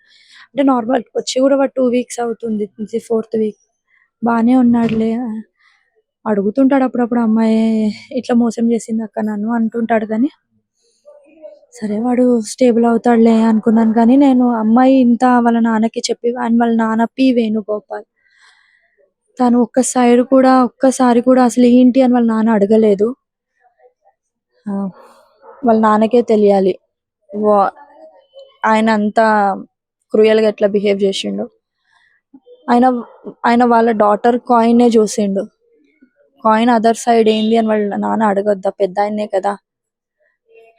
అంటే నార్మల్ వచ్చి కూడా 2 weeks అవుతుంది, 4th week బానే ఉన్నాడులే. అడుగుతుంటాడు అప్పుడప్పుడు, అమ్మాయి ఇట్లా మోసం చేసింది అక్క నన్ను అంటుంటాడు. కానీ సరే వాడు స్టేబుల్ అవుతాడులే అనుకున్నాను. కానీ నేను అమ్మాయి ఇంత వాళ్ళ నాన్నకి చెప్పి, అండ్ వాళ్ళ నాన్న పి వేణుగోపాల్, తను ఒక్కసారి కూడా అసలు ఏంటి అని వాళ్ళ నాన్న అడగలేదు. వాళ్ళ నాన్నకే తెలియాలి ఆయన అంతా క్రూయల్ గా ఎట్లా బిహేవ్ చేసిండు. ఆయన వాళ్ళ డాటర్ కాయిన్ చూసిండు, కాయిన్ అదర్ సైడ్ ఏంది అని వాళ్ళ నాన్న అడగొద్దా, పెద్ద ఆయనే కదా.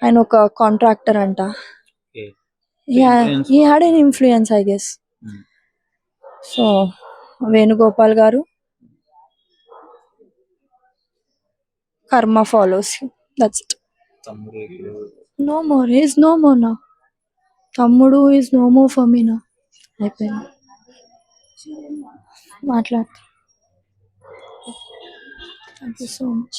ఆయన ఒక కాంట్రాక్టర్ అంట. He had an influence I guess. So Venugopal garu, karma follows you, that's it. No more, he is no more now. తమ్ముడు is no more for me now. అయిపోయింది, మాట్లాడు. Thank you so much.